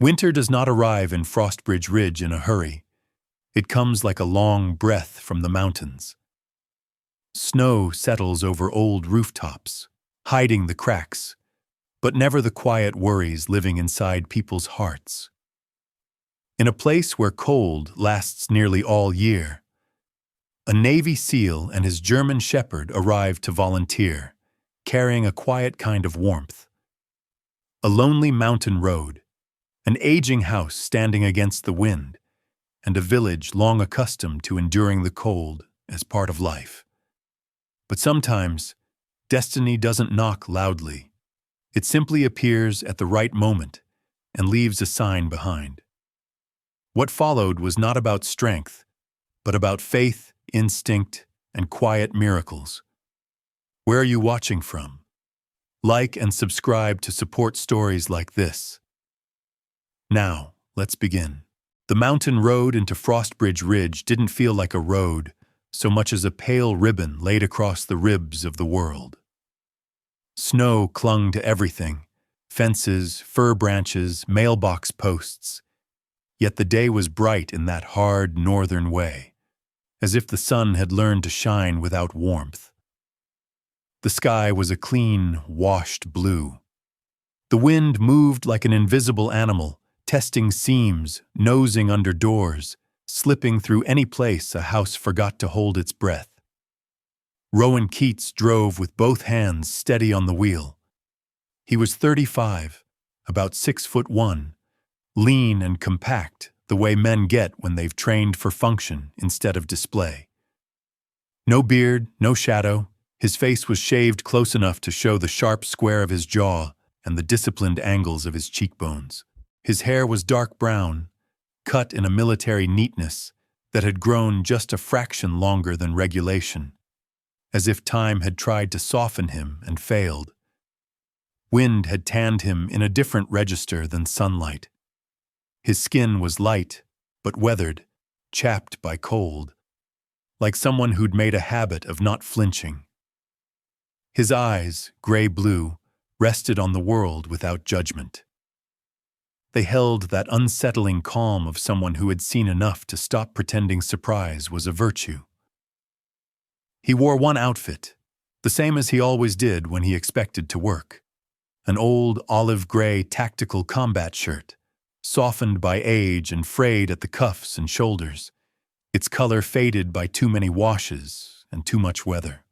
Winter does not arrive in Frostbridge Ridge in a hurry. It comes like a long breath from the mountains. Snow settles over old rooftops, hiding the cracks, but never the quiet worries living inside people's hearts. In a place where cold lasts nearly all year, a Navy SEAL and his German Shepherd arrive to volunteer, carrying a quiet kind of warmth. A lonely mountain road, an aging house standing against the wind, and a village long accustomed to enduring the cold as part of life. But sometimes, destiny doesn't knock loudly. It simply appears at the right moment and leaves a sign behind. What followed was not about strength, but about faith, instinct, and quiet miracles. Where are you watching from? Like and subscribe to support stories like this. Now, let's begin. The mountain road into Frostbridge Ridge didn't feel like a road, so much as a pale ribbon laid across the ribs of the world. Snow clung to everything, fences, fir branches, mailbox posts. Yet the day was bright in that hard northern way, as if the sun had learned to shine without warmth. The sky was a clean, washed blue. The wind moved like an invisible animal, testing seams, nosing under doors, slipping through any place a house forgot to hold its breath. Rowan Keats drove with both hands steady on the wheel. He was 35, about 6'1", lean and compact, the way men get when they've trained for function instead of display. No beard, no shadow. His face was shaved close enough to show the sharp square of his jaw and the disciplined angles of his cheekbones. His hair was dark brown, cut in a military neatness that had grown just a fraction longer than regulation, as if time had tried to soften him and failed. Wind had tanned him in a different register than sunlight. His skin was light, but weathered, chapped by cold, like someone who'd made a habit of not flinching. His eyes, gray-blue, rested on the world without judgment. They held that unsettling calm of someone who had seen enough to stop pretending surprise was a virtue. He wore one outfit, the same as he always did when he expected to work. An old olive-gray tactical combat shirt, softened by age and frayed at the cuffs and shoulders, its color faded by too many washes and too much weather.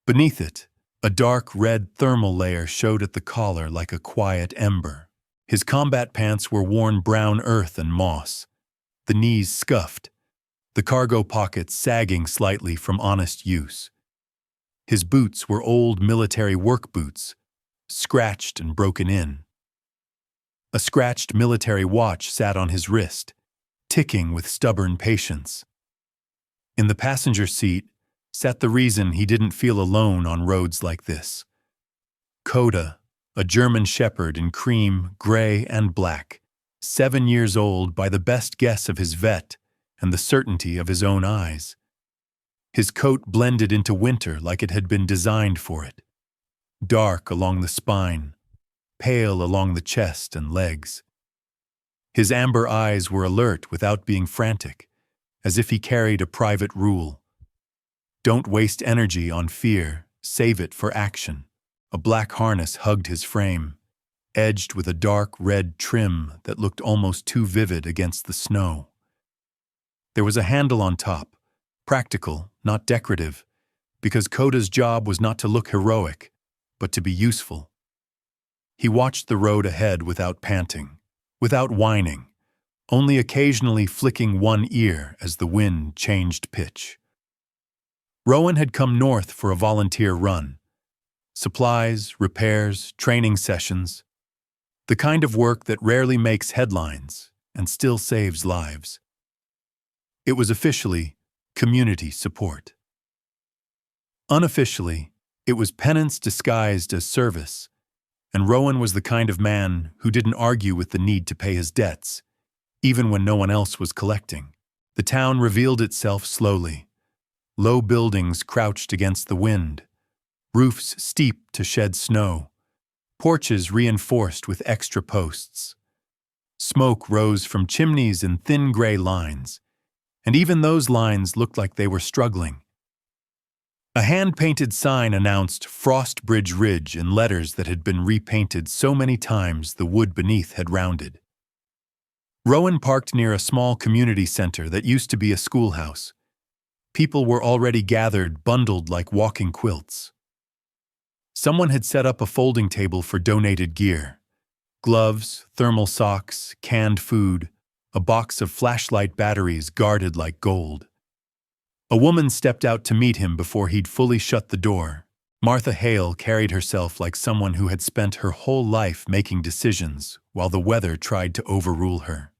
Beneath it, a dark red thermal layer showed at the collar like a quiet ember. His combat pants were worn brown earth and moss, the knees scuffed, the cargo pockets sagging slightly from honest use. His boots were old military work boots, scratched and broken in. A scratched military watch sat on his wrist, ticking with stubborn patience. In the passenger seat sat the reason he didn't feel alone on roads like this. Coda, a German Shepherd in cream, gray, and black, 7 years old by the best guess of his vet and the certainty of his own eyes. His coat blended into winter like it had been designed for it. Dark along the spine, pale along the chest and legs. His amber eyes were alert without being frantic, as if he carried a private rule. Don't waste energy on fear, save it for action. A black harness hugged his frame, edged with a dark red trim that looked almost too vivid against the snow. There was a handle on top, practical, not decorative, because Coda's job was not to look heroic, but to be useful. He watched the road ahead without panting, without whining, only occasionally flicking one ear as the wind changed pitch. Rowan had come north for a volunteer run. Supplies, repairs, training sessions. The kind of work that rarely makes headlines and still saves lives. It was officially community support. Unofficially, it was penance disguised as service, and Rowan was the kind of man who didn't argue with the need to pay his debts, even when no one else was collecting. The town revealed itself slowly. Low buildings crouched against the wind, roofs steep to shed snow, porches reinforced with extra posts. Smoke rose from chimneys in thin gray lines, and even those lines looked like they were struggling. A hand-painted sign announced Frost Bridge Ridge in letters that had been repainted so many times the wood beneath had rounded. Rowan parked near a small community center that used to be a schoolhouse. People were already gathered, bundled like walking quilts. Someone had set up a folding table for donated gear. Gloves, thermal socks, canned food, a box of flashlight batteries guarded like gold. A woman stepped out to meet him before he'd fully shut the door. Martha Hale carried herself like someone who had spent her whole life making decisions while the weather tried to overrule her.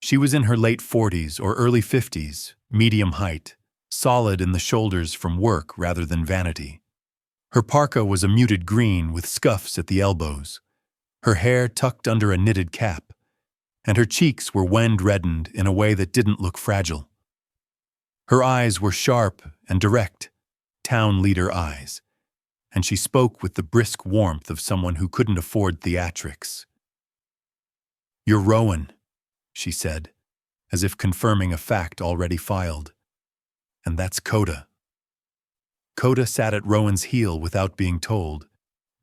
She was in her late 40s or early 50s, medium height, solid in the shoulders from work rather than vanity. Her parka was a muted green with scuffs at the elbows, her hair tucked under a knitted cap, and her cheeks were wind-reddened in a way that didn't look fragile. Her eyes were sharp and direct, town leader eyes, and she spoke with the brisk warmth of someone who couldn't afford theatrics. "You're Rowan," she said, as if confirming a fact already filed. "And that's Coda." Coda sat at Rowan's heel without being told,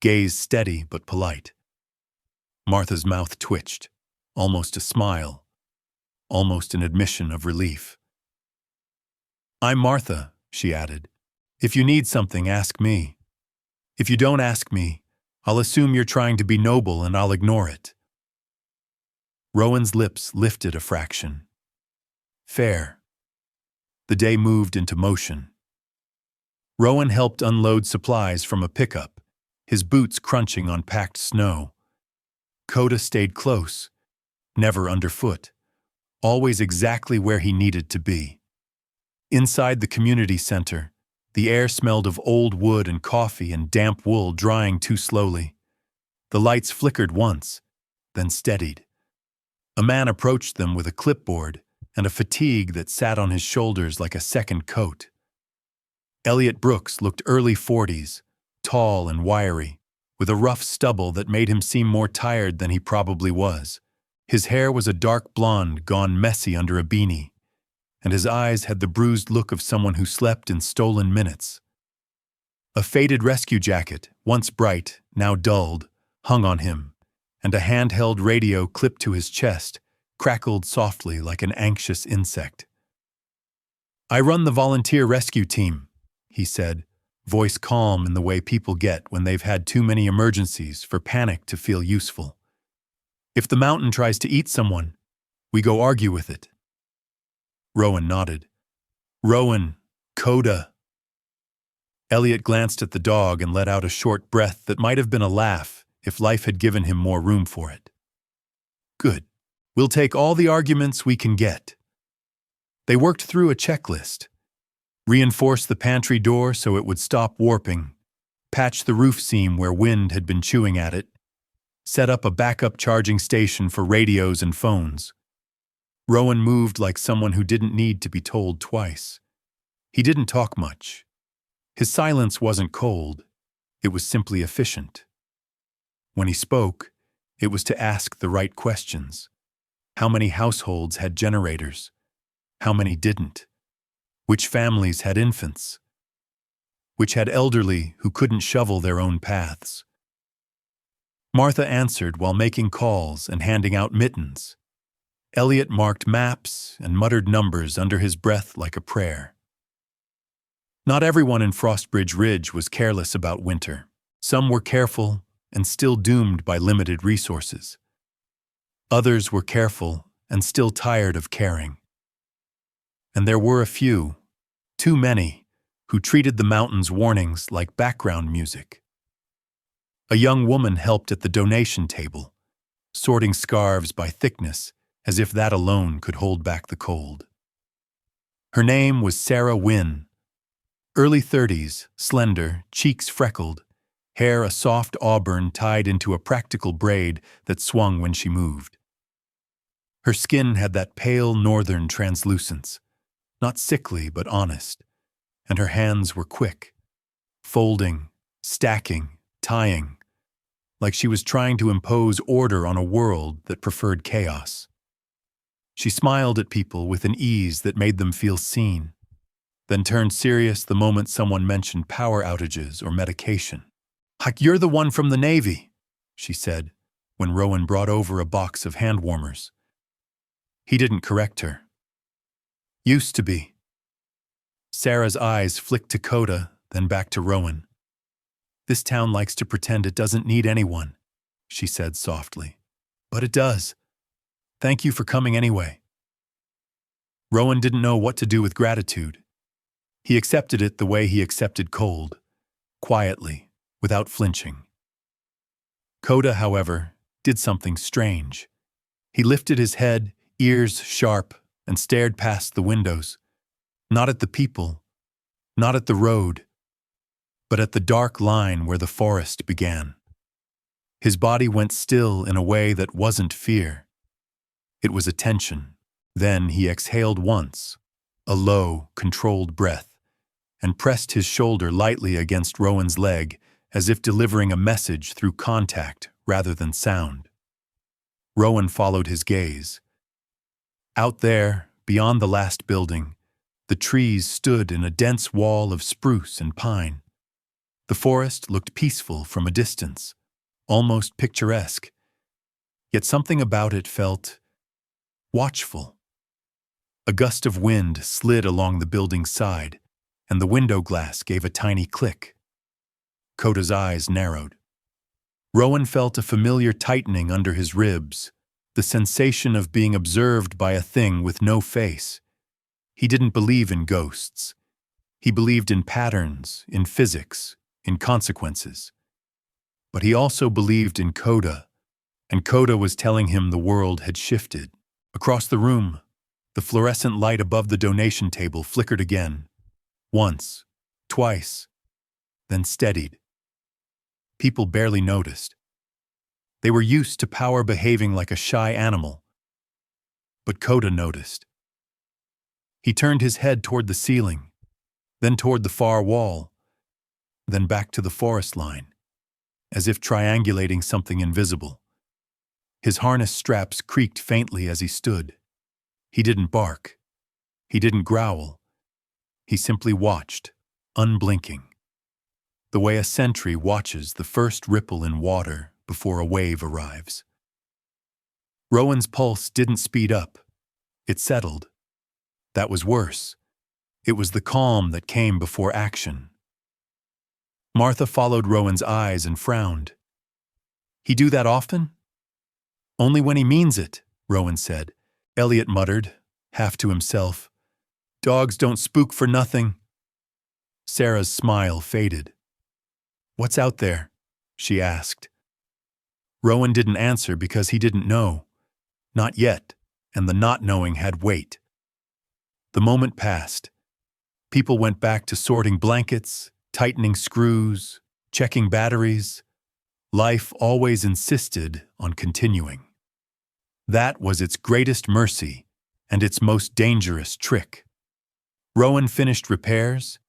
gaze steady but polite. Martha's mouth twitched, almost a smile, almost an admission of relief. "I'm Martha," she added. "If you need something, ask me. If you don't ask me, I'll assume you're trying to be noble and I'll ignore it." Rowan's lips lifted a fraction. Fair. The day moved into motion. Rowan helped unload supplies from a pickup, his boots crunching on packed snow. Coda stayed close, never underfoot, always exactly where he needed to be. Inside the community center, the air smelled of old wood and coffee and damp wool drying too slowly. The lights flickered once, then steadied. A man approached them with a clipboard and a fatigue that sat on his shoulders like a second coat. Elliot Brooks looked early 40s, tall and wiry, with a rough stubble that made him seem more tired than he probably was. His hair was a dark blonde gone messy under a beanie, and his eyes had the bruised look of someone who slept in stolen minutes. A faded rescue jacket, once bright, now dulled, hung on him, and a handheld radio clipped to his chest crackled softly like an anxious insect. "I run the volunteer rescue team," he said, voice calm in the way people get when they've had too many emergencies for panic to feel useful. "If the mountain tries to eat someone, we go argue with it." Rowan nodded. "Rowan, Coda." Elliot glanced at the dog and let out a short breath that might have been a laugh if life had given him more room for it. "Good. We'll take all the arguments we can get." They worked through a checklist. Reinforce the pantry door so it would stop warping, patch the roof seam where wind had been chewing at it, set up a backup charging station for radios and phones. Rowan moved like someone who didn't need to be told twice. He didn't talk much. His silence wasn't cold, it was simply efficient. When he spoke, it was to ask the right questions. How many households had generators? How many didn't? Which families had infants? Which had elderly who couldn't shovel their own paths? Martha answered while making calls and handing out mittens. Elliot marked maps and muttered numbers under his breath like a prayer. Not everyone in Frostbridge Ridge was careless about winter. Some were careful and still doomed by limited resources. Others were careful and still tired of caring. And there were a few, too many, who treated the mountain's warnings like background music. A young woman helped at the donation table, sorting scarves by thickness as if that alone could hold back the cold. Her name was Sarah Wynne. Early 30s, slender, cheeks freckled, hair a soft auburn tied into a practical braid that swung when she moved. Her skin had that pale northern translucence, not sickly but honest, and her hands were quick, folding, stacking, tying, like she was trying to impose order on a world that preferred chaos. She smiled at people with an ease that made them feel seen, then turned serious the moment someone mentioned power outages or medication. "Like, you're the one from the Navy," she said, when Rowan brought over a box of hand warmers. He didn't correct her. "Used to be." Sarah's eyes flicked to Coda, then back to Rowan. "This town likes to pretend it doesn't need anyone," she said softly. "But it does. Thank you for coming anyway." Rowan didn't know what to do with gratitude. He accepted it the way he accepted cold, quietly, without flinching. Coda, however, did something strange. He lifted his head, ears sharp, and stared past the windows. Not at the people, not at the road, but at the dark line where the forest began. His body went still in a way that wasn't fear. It was attention. Then he exhaled once, a low, controlled breath, and pressed his shoulder lightly against Rowan's leg, as if delivering a message through contact rather than sound. Rowan followed his gaze. Out there, beyond the last building, the trees stood in a dense wall of spruce and pine. The forest looked peaceful from a distance, almost picturesque, yet something about it felt watchful. A gust of wind slid along the building's side, and the window glass gave a tiny click. Coda's eyes narrowed. Rowan felt a familiar tightening under his ribs, the sensation of being observed by a thing with no face. He didn't believe in ghosts. He believed in patterns, in physics, in consequences. But he also believed in Coda, and Coda was telling him the world had shifted. Across the room, the fluorescent light above the donation table flickered again. Once, twice, then steadied. People barely noticed. They were used to power behaving like a shy animal. But Coda noticed. He turned his head toward the ceiling, then toward the far wall, then back to the forest line, as if triangulating something invisible. His harness straps creaked faintly as he stood. He didn't bark. He didn't growl. He simply watched, unblinking, the way a sentry watches the first ripple in water before a wave arrives. Rowan's pulse didn't speed up. It settled. That was worse. It was the calm that came before action. Martha followed Rowan's eyes and frowned. "He do that often?" "Only when he means it," Rowan said. Elliot muttered, half to himself. "Dogs don't spook for nothing." Sarah's smile faded. "What's out there?" she asked. Rowan didn't answer because he didn't know. Not yet, and the not knowing had weight. The moment passed. People went back to sorting blankets, tightening screws, checking batteries. Life always insisted on continuing. That was its greatest mercy and its most dangerous trick. Rowan finished repairs,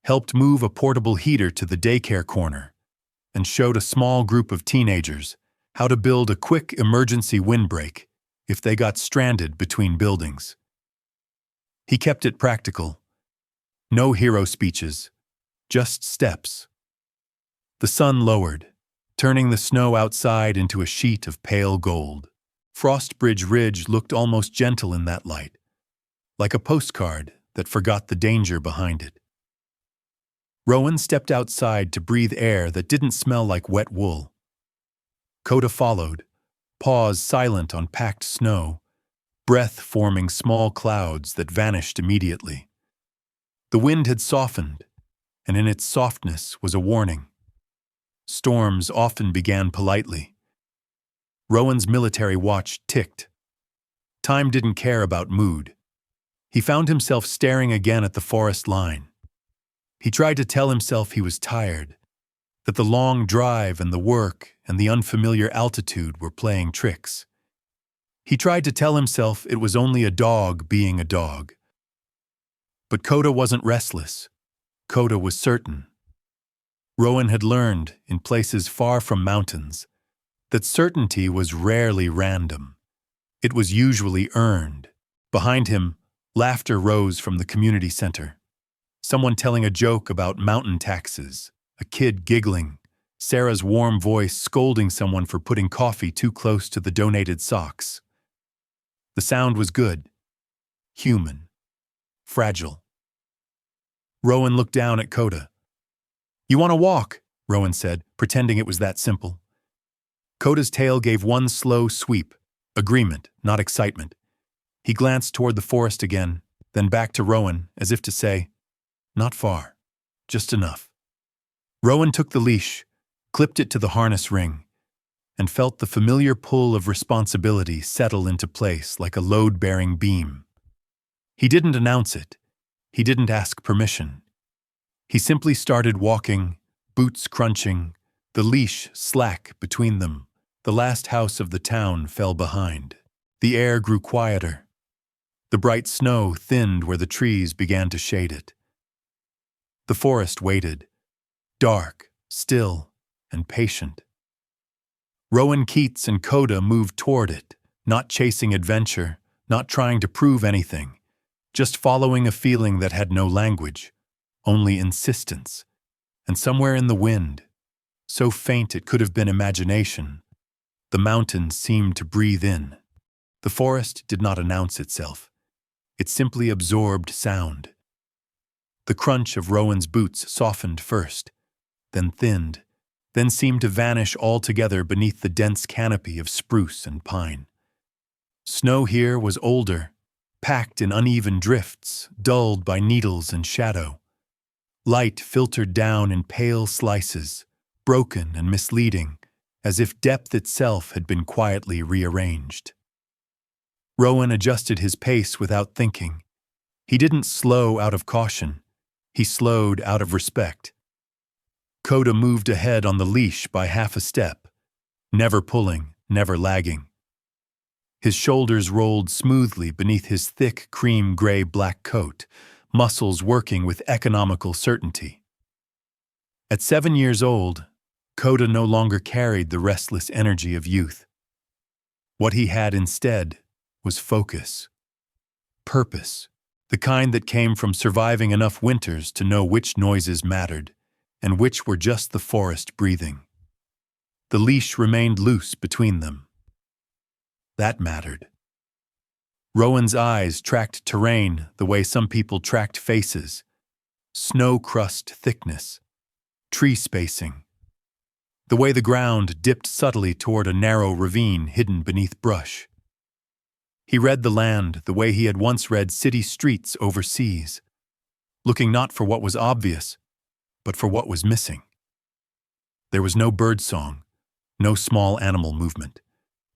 helped move a portable heater to the daycare corner, and showed a small group of teenagers how to build a quick emergency windbreak if they got stranded between buildings. He kept it practical. No hero speeches, just steps. The sun lowered, turning the snow outside into a sheet of pale gold. Frostbridge Ridge looked almost gentle in that light, like a postcard that forgot the danger behind it. Rowan stepped outside to breathe air that didn't smell like wet wool. Coda followed, paws silent on packed snow, breath forming small clouds that vanished immediately. The wind had softened, and in its softness was a warning. Storms often began politely. Rowan's military watch ticked. Time didn't care about mood. He found himself staring again at the forest line. He tried to tell himself he was tired, that the long drive and the work and the unfamiliar altitude were playing tricks. He tried to tell himself it was only a dog being a dog. But Coda wasn't restless. Coda was certain. Rowan had learned, in places far from mountains, that certainty was rarely random. It was usually earned. Behind him, laughter rose from the community center. Someone telling a joke about mountain taxes, a kid giggling, Sarah's warm voice scolding someone for putting coffee too close to the donated socks. The sound was good, human, fragile. Rowan looked down at Coda. "You want to walk?" Rowan said, pretending it was that simple. Coda's tail gave one slow sweep, agreement, not excitement. He glanced toward the forest again, then back to Rowan, as if to say, "Not far, just enough." Rowan took the leash, clipped it to the harness ring, and felt the familiar pull of responsibility settle into place like a load-bearing beam. He didn't announce it. He didn't ask permission. He simply started walking, boots crunching, the leash slack between them. The last house of the town fell behind. The air grew quieter. The bright snow thinned where the trees began to shade it. The forest waited, dark, still, and patient. Rowan Keats and Coda moved toward it, not chasing adventure, not trying to prove anything, just following a feeling that had no language, only insistence. And somewhere in the wind, so faint it could have been imagination, the mountains seemed to breathe in. The forest did not announce itself. It simply absorbed sound. The crunch of Rowan's boots softened first, then thinned, then seemed to vanish altogether beneath the dense canopy of spruce and pine. Snow here was older, packed in uneven drifts, dulled by needles and shadow. Light filtered down in pale slices, broken and misleading, as if depth itself had been quietly rearranged. Rowan adjusted his pace without thinking. He didn't slow out of caution. He slowed out of respect. Coda moved ahead on the leash by half a step, never pulling, never lagging. His shoulders rolled smoothly beneath his thick cream-gray-black coat, muscles working with economical certainty. At 7 years old, Coda no longer carried the restless energy of youth. What he had instead was focus, purpose, the kind that came from surviving enough winters to know which noises mattered and which were just the forest breathing. The leash remained loose between them. That mattered. Rowan's eyes tracked terrain the way some people tracked faces. Snow crust thickness, tree spacing. The way the ground dipped subtly toward a narrow ravine hidden beneath brush. He read the land the way he had once read city streets overseas, looking not for what was obvious, but for what was missing. There was no bird song, no small animal movement,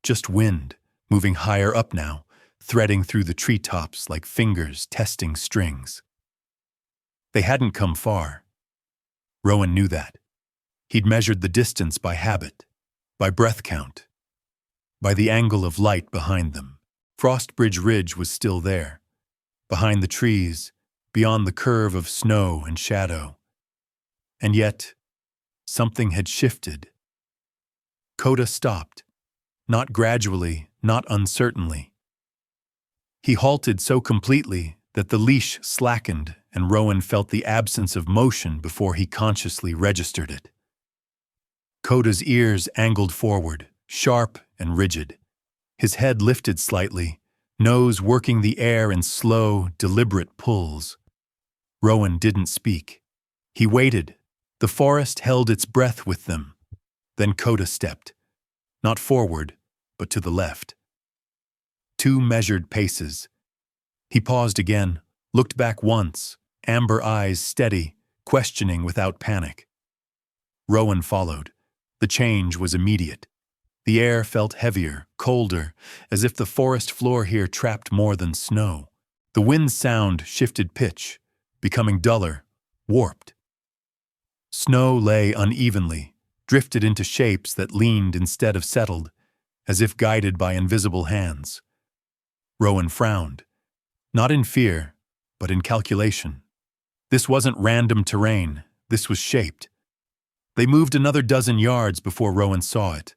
just wind, moving higher up now, threading through the treetops like fingers testing strings. They hadn't come far. Rowan knew that. He'd measured the distance by habit, by breath count, by the angle of light behind them. Frostbridge Ridge was still there, behind the trees, beyond the curve of snow and shadow. And yet, something had shifted. Coda stopped, not gradually, not uncertainly. He halted so completely that the leash slackened and Rowan felt the absence of motion before he consciously registered it. Coda's ears angled forward, sharp and rigid. His head lifted slightly, nose working the air in slow, deliberate pulls. Rowan didn't speak. He waited. The forest held its breath with them. Then Coda stepped, not forward, but to the left. 2 measured paces. He paused again, looked back once, amber eyes steady, questioning without panic. Rowan followed. The change was immediate. The air felt heavier, colder, as if the forest floor here trapped more than snow. The wind's sound shifted pitch, becoming duller, warped. Snow lay unevenly, drifted into shapes that leaned instead of settled, as if guided by invisible hands. Rowan frowned, not in fear, but in calculation. This wasn't random terrain, this was shaped. They moved another dozen yards before Rowan saw it.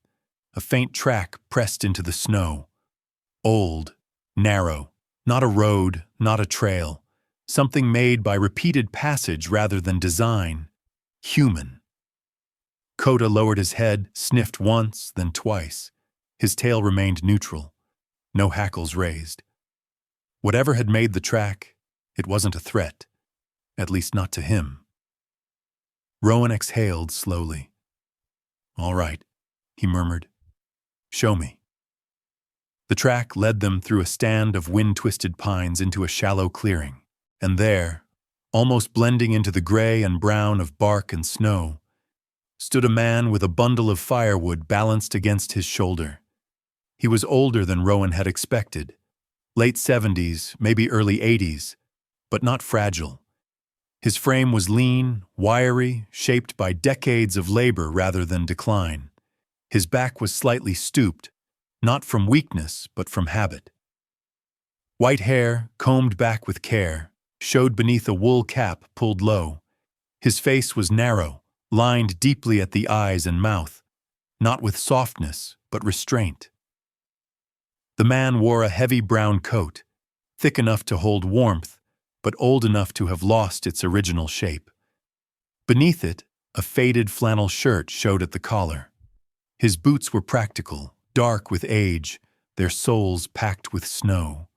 a faint track pressed into the snow. Old, narrow, not a road, not a trail. Something made by repeated passage rather than design. Human. Coda lowered his head, sniffed once, then twice. His tail remained neutral. No hackles raised. Whatever had made the track, it wasn't a threat. At least not to him. Rowan exhaled slowly. "All right," he murmured. "Show me." The track led them through a stand of wind-twisted pines into a shallow clearing, and there, almost blending into the gray and brown of bark and snow, stood a man with a bundle of firewood balanced against his shoulder. He was older than Rowan had expected, late 70s, maybe early 80s, but not fragile. His frame was lean, wiry, shaped by decades of labor rather than decline. His back was slightly stooped, not from weakness, but from habit. White hair, combed back with care, showed beneath a wool cap pulled low. His face was narrow, lined deeply at the eyes and mouth, not with softness, but restraint. The man wore a heavy brown coat, thick enough to hold warmth, but old enough to have lost its original shape. Beneath it, a faded flannel shirt showed at the collar. His boots were practical, dark with age, their soles packed with snow.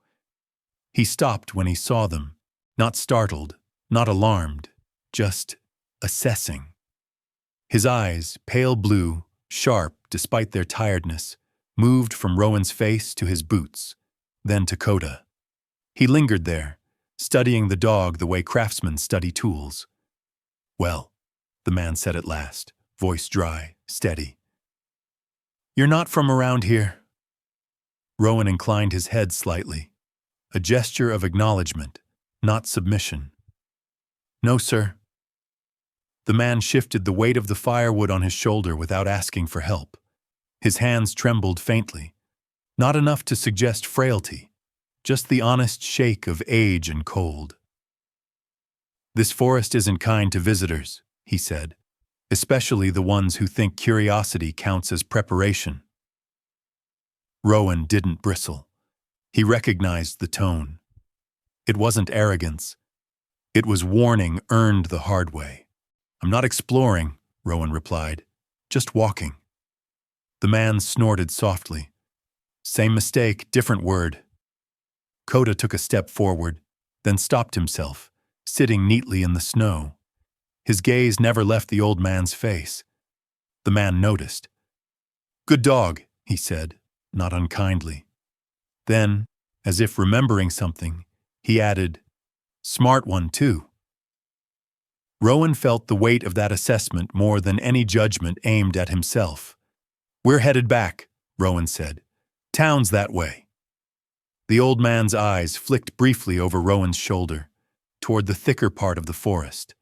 He stopped when he saw them, not startled, not alarmed, just assessing. His eyes, pale blue, sharp despite their tiredness, moved from Rowan's face to his boots, then to Coda. He lingered there, studying the dog the way craftsmen study tools. "Well," the man said at last, voice dry, steady. "You're not from around here?" Rowan inclined his head slightly, a gesture of acknowledgement, not submission. "No, sir." The man shifted the weight of the firewood on his shoulder without asking for help. His hands trembled faintly, not enough to suggest frailty, just the honest shake of age and cold. "This forest isn't kind to visitors," he said, "especially the ones who think curiosity counts as preparation." Rowan didn't bristle. He recognized the tone. It wasn't arrogance. It was warning earned the hard way. "I'm not exploring," Rowan replied, "just walking." The man snorted softly. "Same mistake, different word." Coda took a step forward, then stopped himself, sitting neatly in the snow. His gaze never left the old man's face. The man noticed. "Good dog," he said, not unkindly. Then, as if remembering something, he added, "Smart one, too." Rowan felt the weight of that assessment more than any judgment aimed at himself. "We're headed back," Rowan said. "Town's that way." The old man's eyes flicked briefly over Rowan's shoulder, toward the thicker part of the forest.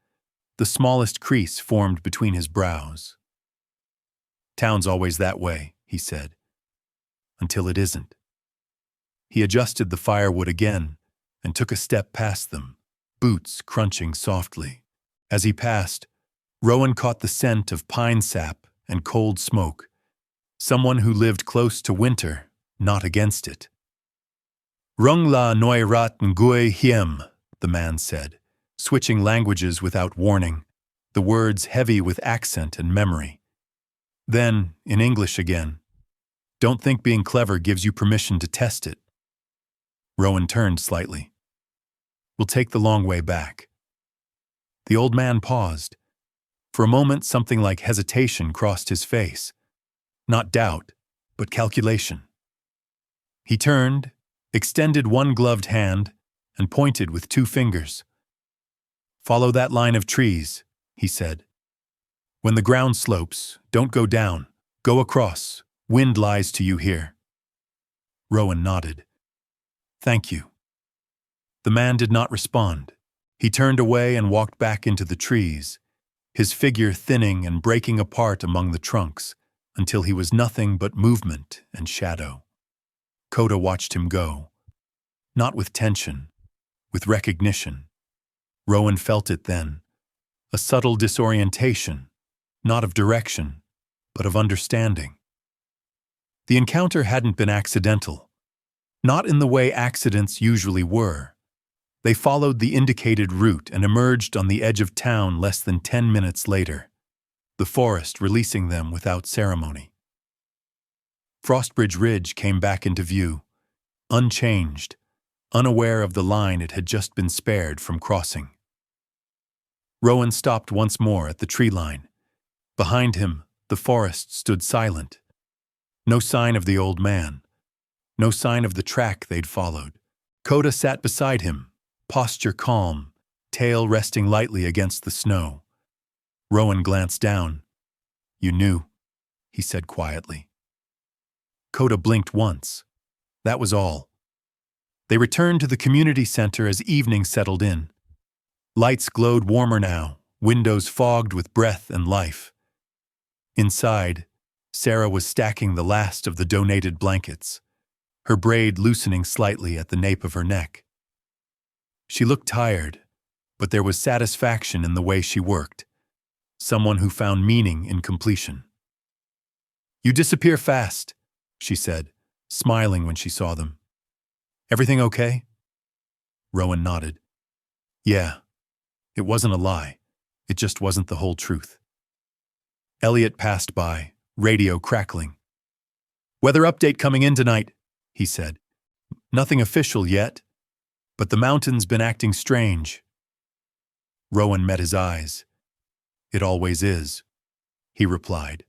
The smallest crease formed between his brows. "Town's always that way," he said. "Until it isn't." He adjusted the firewood again and took a step past them, boots crunching softly. As he passed, Rowan caught the scent of pine sap and cold smoke. Someone who lived close to winter, not against it. "Rung la noi rat ngui hiem," the man said, switching languages without warning, the words heavy with accent and memory. Then, in English again, "Don't think being clever gives you permission to test it." Rowan turned slightly. "We'll take the long way back." The old man paused. For a moment, something like hesitation crossed his face. Not doubt, but calculation. He turned, extended one gloved hand, and pointed with two fingers. "Follow that line of trees," he said. "When the ground slopes, don't go down. Go across. Wind lies to you here." Rowan nodded. "Thank you." The man did not respond. He turned away and walked back into the trees, his figure thinning and breaking apart among the trunks, until he was nothing but movement and shadow. Coda watched him go. Not with tension, with recognition. Rowan felt it then. A subtle disorientation, not of direction, but of understanding. The encounter hadn't been accidental. Not in the way accidents usually were. They followed the indicated route and emerged on the edge of town less than 10 minutes later, the forest releasing them without ceremony. Frostbridge Ridge came back into view, unchanged, unaware of the line it had just been spared from crossing. Rowan stopped once more at the tree line. Behind him, the forest stood silent. No sign of the old man. No sign of the track they'd followed. Coda sat beside him, posture calm, tail resting lightly against the snow. Rowan glanced down. "You knew," he said quietly. Coda blinked once. That was all. They returned to the community center as evening settled in. Lights glowed warmer now, windows fogged with breath and life. Inside, Sarah was stacking the last of the donated blankets, her braid loosening slightly at the nape of her neck. She looked tired, but there was satisfaction in the way she worked, someone who found meaning in completion. "You disappear fast," she said, smiling when she saw them. "Everything okay?" Rowan nodded. "Yeah, it wasn't a lie. It just wasn't the whole truth." Elliot passed by, radio crackling. "Weather update coming in tonight," he said. "Nothing official yet, but the mountain's been acting strange." Rowan met his eyes. "It always is," he replied.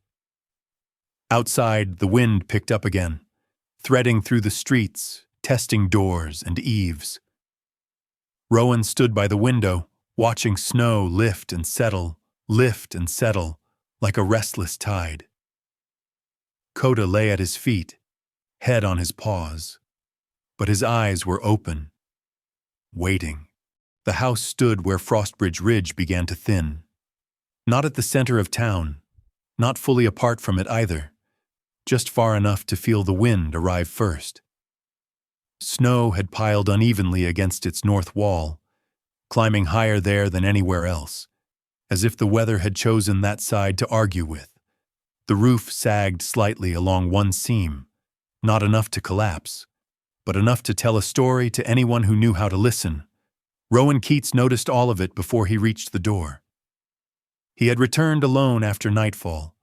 Outside, the wind picked up again, threading through the streets, testing doors and eaves. Rowan stood by the window, watching snow lift and settle, like a restless tide. Coda lay at his feet, head on his paws, but his eyes were open, waiting. The house stood where Frostbridge Ridge began to thin. Not at the center of town, not fully apart from it either, just far enough to feel the wind arrive first. Snow had piled unevenly against its north wall, climbing higher there than anywhere else, as if the weather had chosen that side to argue with. The roof sagged slightly along one seam, not enough to collapse, but enough to tell a story to anyone who knew how to listen. Rowan Keats noticed all of it before he reached the door. He had returned alone after nightfall,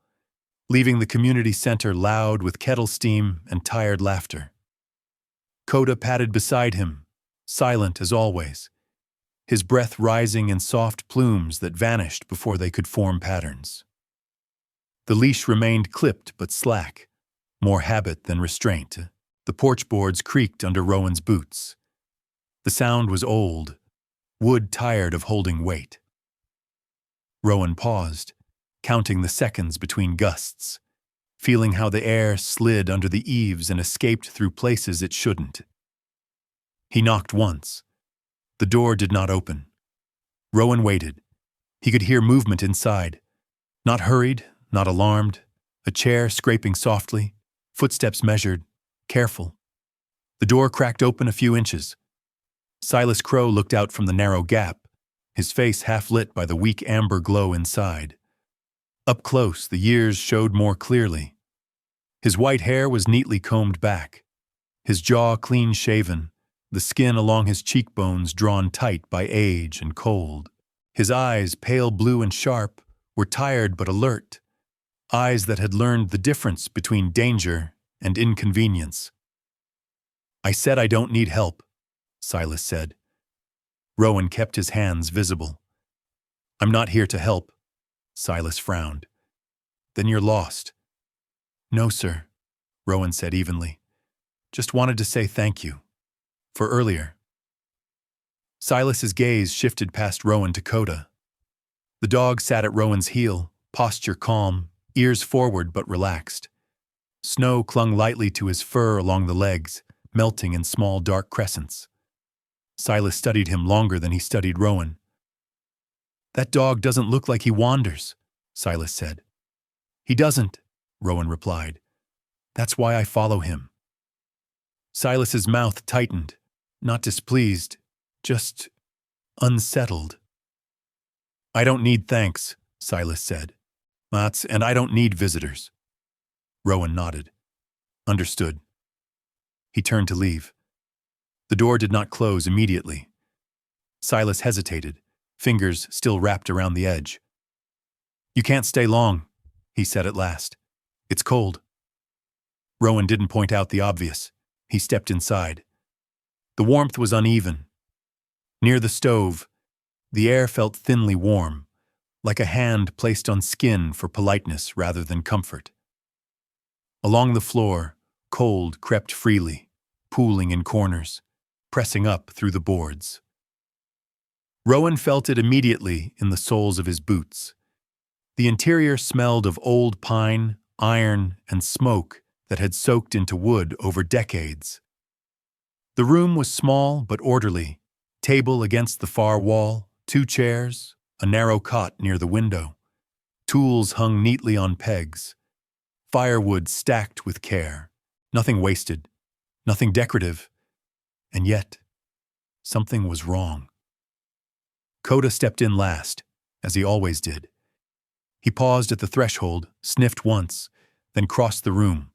leaving the community center loud with kettle steam and tired laughter. Coda padded beside him, silent as always, his breath rising in soft plumes that vanished before they could form patterns. The leash remained clipped but slack, more habit than restraint. The porch boards creaked under Rowan's boots. The sound was old, wood tired of holding weight. Rowan paused, counting the seconds between gusts, feeling how the air slid under the eaves and escaped through places it shouldn't. He knocked once. The door did not open. Rowan waited. He could hear movement inside. Not hurried, not alarmed. A chair scraping softly, footsteps measured, careful. The door cracked open a few inches. Silas Crow looked out from the narrow gap, his face half lit by the weak amber glow inside. Up close, the years showed more clearly. His white hair was neatly combed back, his jaw clean-shaven, the skin along his cheekbones drawn tight by age and cold. His eyes, pale blue and sharp, were tired but alert, eyes that had learned the difference between danger and inconvenience. "I said I don't need help," Silas said. Rowan kept his hands visible. "I'm not here to help," Silas frowned. "Then you're lost." "No, sir," Rowan said evenly. "Just wanted to say thank you. For earlier." Silas's gaze shifted past Rowan to Coda. The dog sat at Rowan's heel, posture calm, ears forward but relaxed. Snow clung lightly to his fur along the legs, melting in small dark crescents. Silas studied him longer than he studied Rowan. "That dog doesn't look like he wanders," Silas said. "He doesn't," Rowan replied. "That's why I follow him." Silas's mouth tightened, not displeased, just unsettled. "I don't need thanks," Silas said. "And I don't need visitors." Rowan nodded. Understood. He turned to leave. The door did not close immediately. Silas hesitated, fingers still wrapped around the edge. "You can't stay long," he said at last. "It's cold." Rowan didn't point out the obvious. He stepped inside. The warmth was uneven. Near the stove, the air felt thinly warm, like a hand placed on skin for politeness rather than comfort. Along the floor, cold crept freely, pooling in corners, pressing up through the boards. Rowan felt it immediately in the soles of his boots. The interior smelled of old pine, iron, and smoke that had soaked into wood over decades. The room was small but orderly, table against the far wall, 2 chairs, a narrow cot near the window. Tools hung neatly on pegs. Firewood stacked with care. Nothing wasted, nothing decorative. And yet, something was wrong. Coda stepped in last, as he always did. He paused at the threshold, sniffed once, then crossed the room,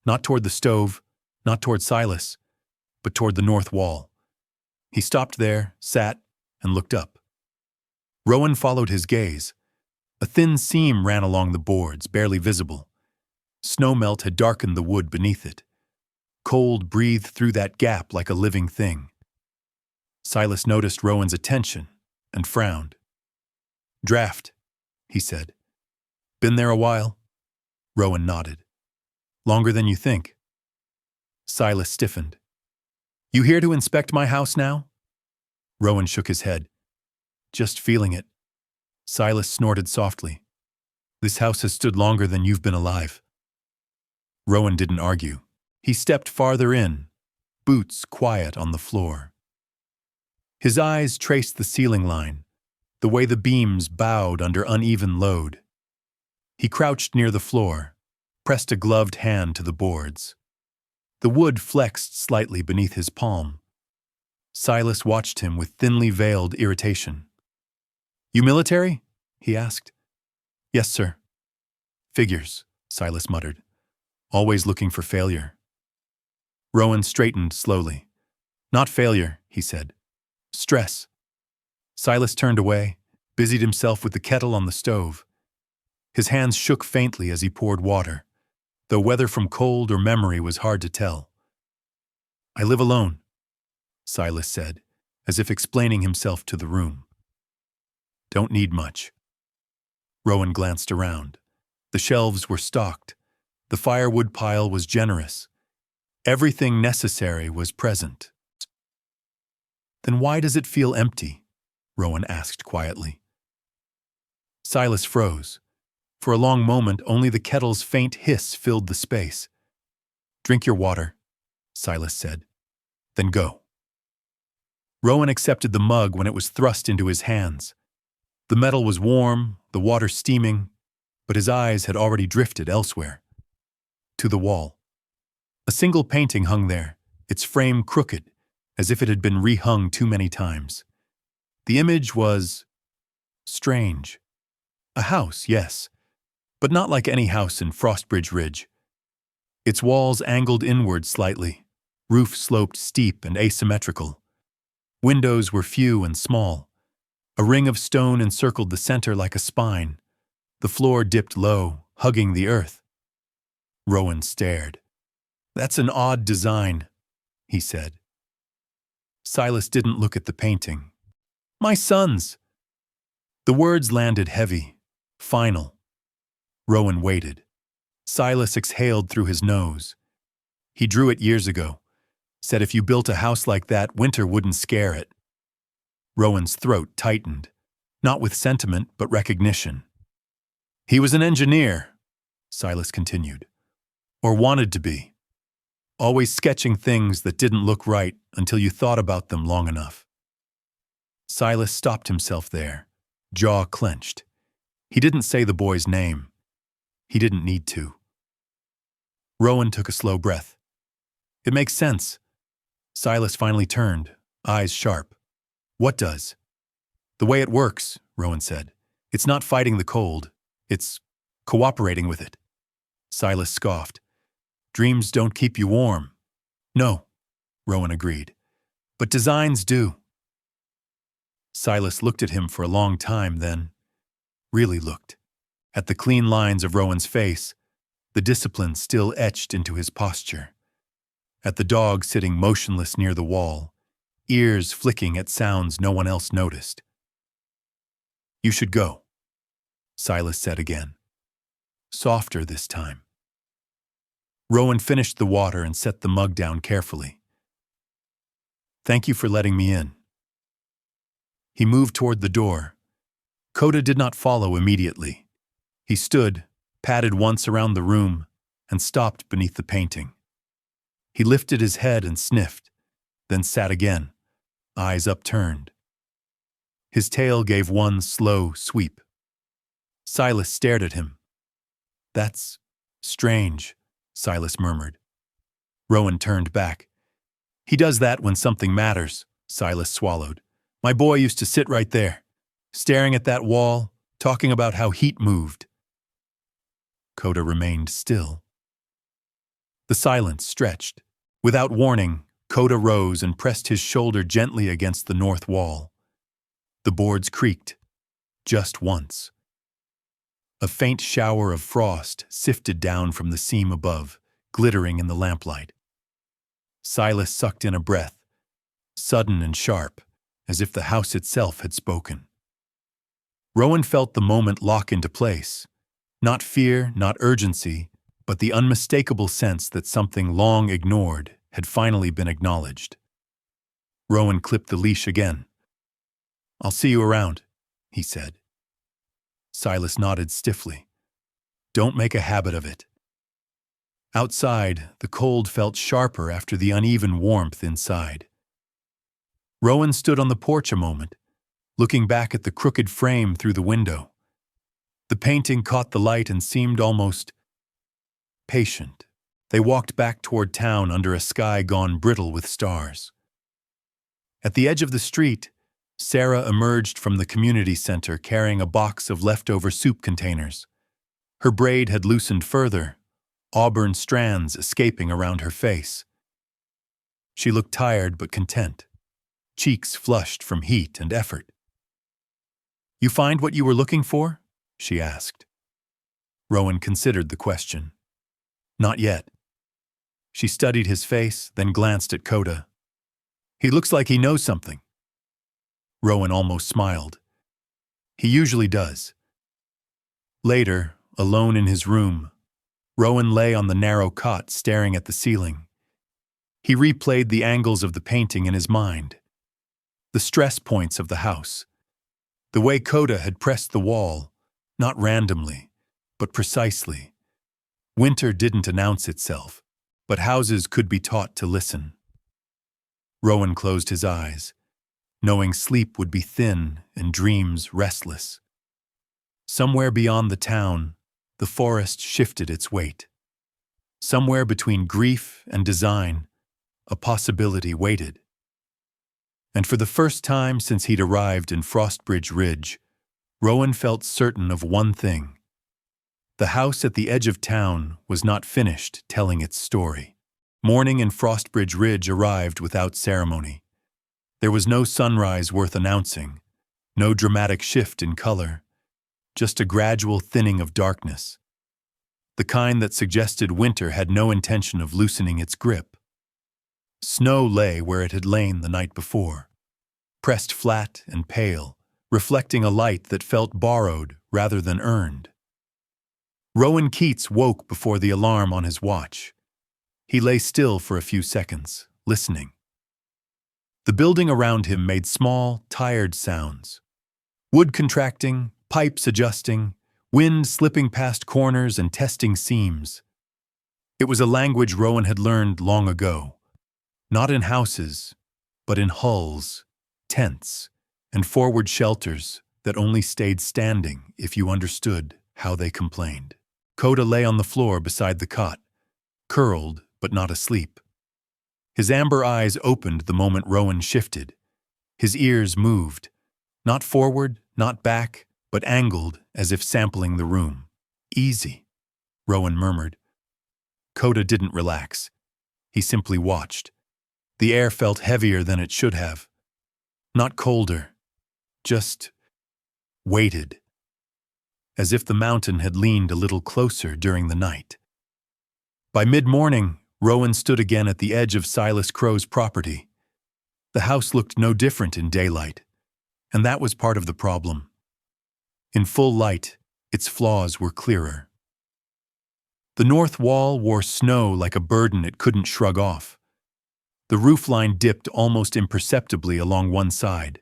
not toward the stove, not toward Silas, but toward the north wall. He stopped there, sat, and looked up. Rowan followed his gaze. A thin seam ran along the boards, barely visible. Snowmelt had darkened the wood beneath it. Cold breathed through that gap like a living thing. Silas noticed Rowan's attention and frowned. "Draft," he said. "Been there a while?" Rowan nodded. "Longer than you think." Silas stiffened. "You here to inspect my house now?" Rowan shook his head. "Just feeling it." Silas snorted softly. "This house has stood longer than you've been alive." Rowan didn't argue. He stepped farther in, boots quiet on the floor. His eyes traced the ceiling line, the way the beams bowed under uneven load. He crouched near the floor, pressed a gloved hand to the boards. The wood flexed slightly beneath his palm. Silas watched him with thinly veiled irritation. "You military?" he asked. "Yes, sir." "Figures," Silas muttered. "Always looking for failure." Rowan straightened slowly. "Not failure," he said. "Stress." Silas turned away, busied himself with the kettle on the stove. His hands shook faintly as he poured water, though whether from cold or memory was hard to tell. "I live alone," Silas said, as if explaining himself to the room. "Don't need much." Rowan glanced around. The shelves were stocked. The firewood pile was generous. Everything necessary was present. "Then why does it feel empty?" Rowan asked quietly. Silas froze. For a long moment, only the kettle's faint hiss filled the space. "Drink your water," Silas said. "Then go." Rowan accepted the mug when it was thrust into his hands. The metal was warm, the water steaming, but his eyes had already drifted elsewhere. To the wall. A single painting hung there, its frame crooked, as if it had been rehung too many times. The image was strange. A house, yes, but not like any house in Frostbridge Ridge. Its walls angled inward slightly, roof sloped steep and asymmetrical. Windows were few and small. A ring of stone encircled the center like a spine. The floor dipped low, hugging the earth. Rowan stared. "That's an odd design," he said. Silas didn't look at the painting. "My son's." The words landed heavy, final. Rowan waited. Silas exhaled through his nose. "He drew it years ago. Said if you built a house like that, winter wouldn't scare it." Rowan's throat tightened, not with sentiment but recognition. "He was an engineer," Silas continued. "Or wanted to be. Always sketching things that didn't look right until you thought about them long enough." Silas stopped himself there, jaw clenched. He didn't say the boy's name. He didn't need to. Rowan took a slow breath. "It makes sense." Silas finally turned, eyes sharp. "What does?" "The way it works," Rowan said. "It's not fighting the cold. It's cooperating with it." Silas scoffed. Dreams don't keep you warm. No, Rowan agreed. But designs do. Silas looked at him for a long time, then really looked. At the clean lines of Rowan's face, the discipline still etched into his posture. At the dog sitting motionless near the wall, ears flicking at sounds no one else noticed. You should go, Silas said again. Softer this time. Rowan finished the water and set the mug down carefully. Thank you for letting me in. He moved toward the door. Coda did not follow immediately. He stood, patted once around the room, and stopped beneath the painting. He lifted his head and sniffed, then sat again, eyes upturned. His tail gave one slow sweep. Silas stared at him. That's strange, Silas murmured. Rowan turned back. He does that when something matters, Silas swallowed. My boy used to sit right there, staring at that wall, talking about how heat moved. Coda remained still. The silence stretched. Without warning, Coda rose and pressed his shoulder gently against the north wall. The boards creaked, just once. A faint shower of frost sifted down from the seam above, glittering in the lamplight. Silas sucked in a breath, sudden and sharp, as if the house itself had spoken. Rowan felt the moment lock into place. Not fear, not urgency, but the unmistakable sense that something long ignored had finally been acknowledged. Rowan clipped the leash again. I'll see you around, he said. Silas nodded stiffly. Don't make a habit of it. Outside, the cold felt sharper after the uneven warmth inside. Rowan stood on the porch a moment, looking back at the crooked frame through the window. The painting caught the light and seemed almost patient. They walked back toward town under a sky gone brittle with stars. At the edge of the street, Sarah emerged from the community center carrying a box of leftover soup containers. Her braid had loosened further, auburn strands escaping around her face. She looked tired but content, cheeks flushed from heat and effort. You find what you were looking for? She asked. Rowan considered the question. Not yet. She studied his face, then glanced at Coda. He looks like he knows something. Rowan almost smiled. He usually does. Later, alone in his room, Rowan lay on the narrow cot staring at the ceiling. He replayed the angles of the painting in his mind, the stress points of the house, the way Coda had pressed the wall, not randomly, but precisely. Winter didn't announce itself, but houses could be taught to listen. Rowan closed his eyes, knowing sleep would be thin and dreams restless. Somewhere beyond the town, the forest shifted its weight. Somewhere between grief and design, a possibility waited. And for the first time since he'd arrived in Frostbridge Ridge, Rowan felt certain of one thing. The house at the edge of town was not finished telling its story. Morning in Frostbridge Ridge arrived without ceremony. There was no sunrise worth announcing, no dramatic shift in color, just a gradual thinning of darkness. The kind that suggested winter had no intention of loosening its grip. Snow lay where it had lain the night before, pressed flat and pale, reflecting a light that felt borrowed rather than earned. Rowan Keats woke before the alarm on his watch. He lay still for a few seconds, listening. The building around him made small, tired sounds. Wood contracting, pipes adjusting, wind slipping past corners and testing seams. It was a language Rowan had learned long ago, not in houses, but in hulls, tents, and forward shelters that only stayed standing if you understood how they complained. Coda lay on the floor beside the cot, curled but not asleep. His amber eyes opened the moment Rowan shifted. His ears moved, not forward, not back, but angled as if sampling the room. Easy, Rowan murmured. Coda didn't relax. He simply watched. The air felt heavier than it should have. Not colder, just weighted, as if the mountain had leaned a little closer during the night. By mid-morning, Rowan stood again at the edge of Silas Crow's property. The house looked no different in daylight, and that was part of the problem. In full light, its flaws were clearer. The north wall wore snow like a burden it couldn't shrug off. The roofline dipped almost imperceptibly along one side,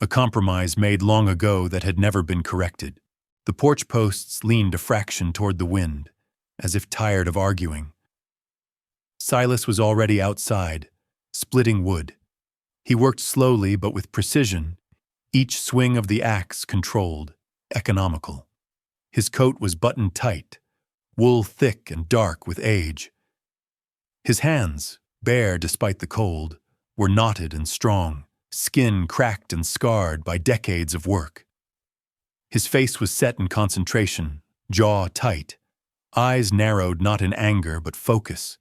a compromise made long ago that had never been corrected. The porch posts leaned a fraction toward the wind, as if tired of arguing. Silas was already outside, splitting wood. He worked slowly but with precision, each swing of the axe controlled, economical. His coat was buttoned tight, wool thick and dark with age. His hands, bare despite the cold, were knotted and strong, skin cracked and scarred by decades of work. His face was set in concentration, jaw tight, eyes narrowed not in anger but focus.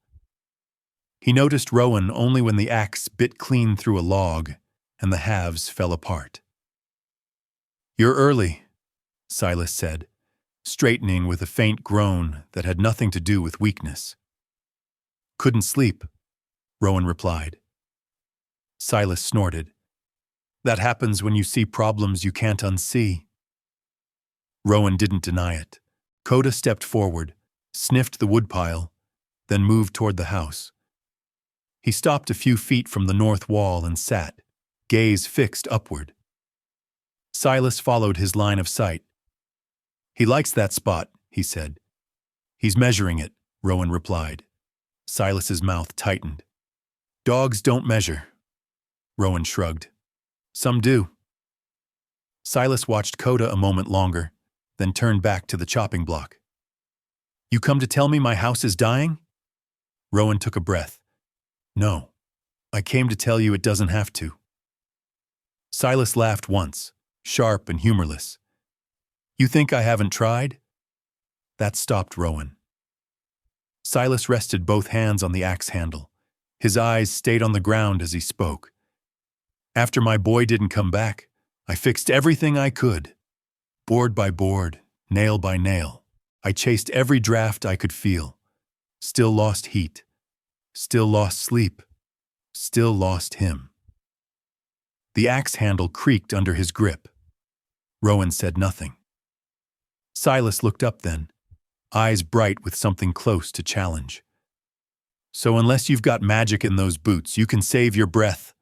He noticed Rowan only when the axe bit clean through a log and the halves fell apart. "You're early," Silas said, straightening with a faint groan that had nothing to do with weakness. "Couldn't sleep," Rowan replied. Silas snorted. "That happens when you see problems you can't unsee." Rowan didn't deny it. Coda stepped forward, sniffed the woodpile, then moved toward the house. He stopped a few feet from the north wall and sat, gaze fixed upward. Silas followed his line of sight. "He likes that spot," he said. "He's measuring it," Rowan replied. Silas's mouth tightened. "Dogs don't measure." Rowan shrugged. "Some do." Silas watched Coda a moment longer, then turned back to the chopping block. "You come to tell me my house is dying?" Rowan took a breath. "No, I came to tell you it doesn't have to." Silas laughed once, sharp and humorless. "You think I haven't tried?" That stopped Rowan. Silas rested both hands on the axe handle. His eyes stayed on the ground as he spoke. "After my boy didn't come back, I fixed everything I could. Board by board, nail by nail. I chased every draft I could feel. Still lost heat. Still lost sleep. Still lost him." The axe handle creaked under his grip. Rowan said nothing. Silas looked up then, eyes bright with something close to challenge. "So unless you've got magic in those boots, you can save your breath."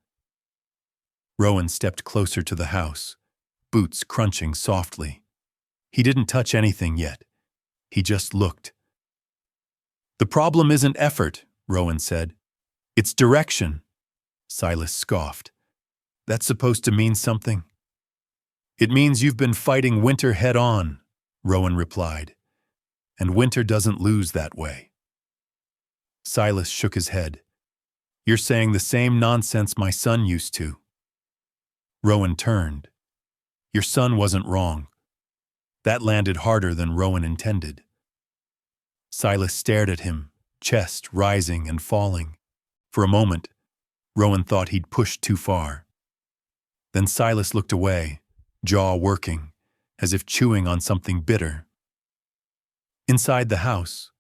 Rowan stepped closer to the house, boots crunching softly. He didn't touch anything yet. He just looked. "The problem isn't effort," Rowan said. "It's direction." Silas scoffed. "That's supposed to mean something?" "It means you've been fighting winter head-on," Rowan replied. "And winter doesn't lose that way." Silas shook his head. "You're saying the same nonsense my son used to." Rowan turned. "Your son wasn't wrong." That landed harder than Rowan intended. Silas stared at him, chest rising and falling. For a moment, Rowan thought he'd pushed too far. Then Silas looked away, jaw working, as if chewing on something bitter. Inside the house,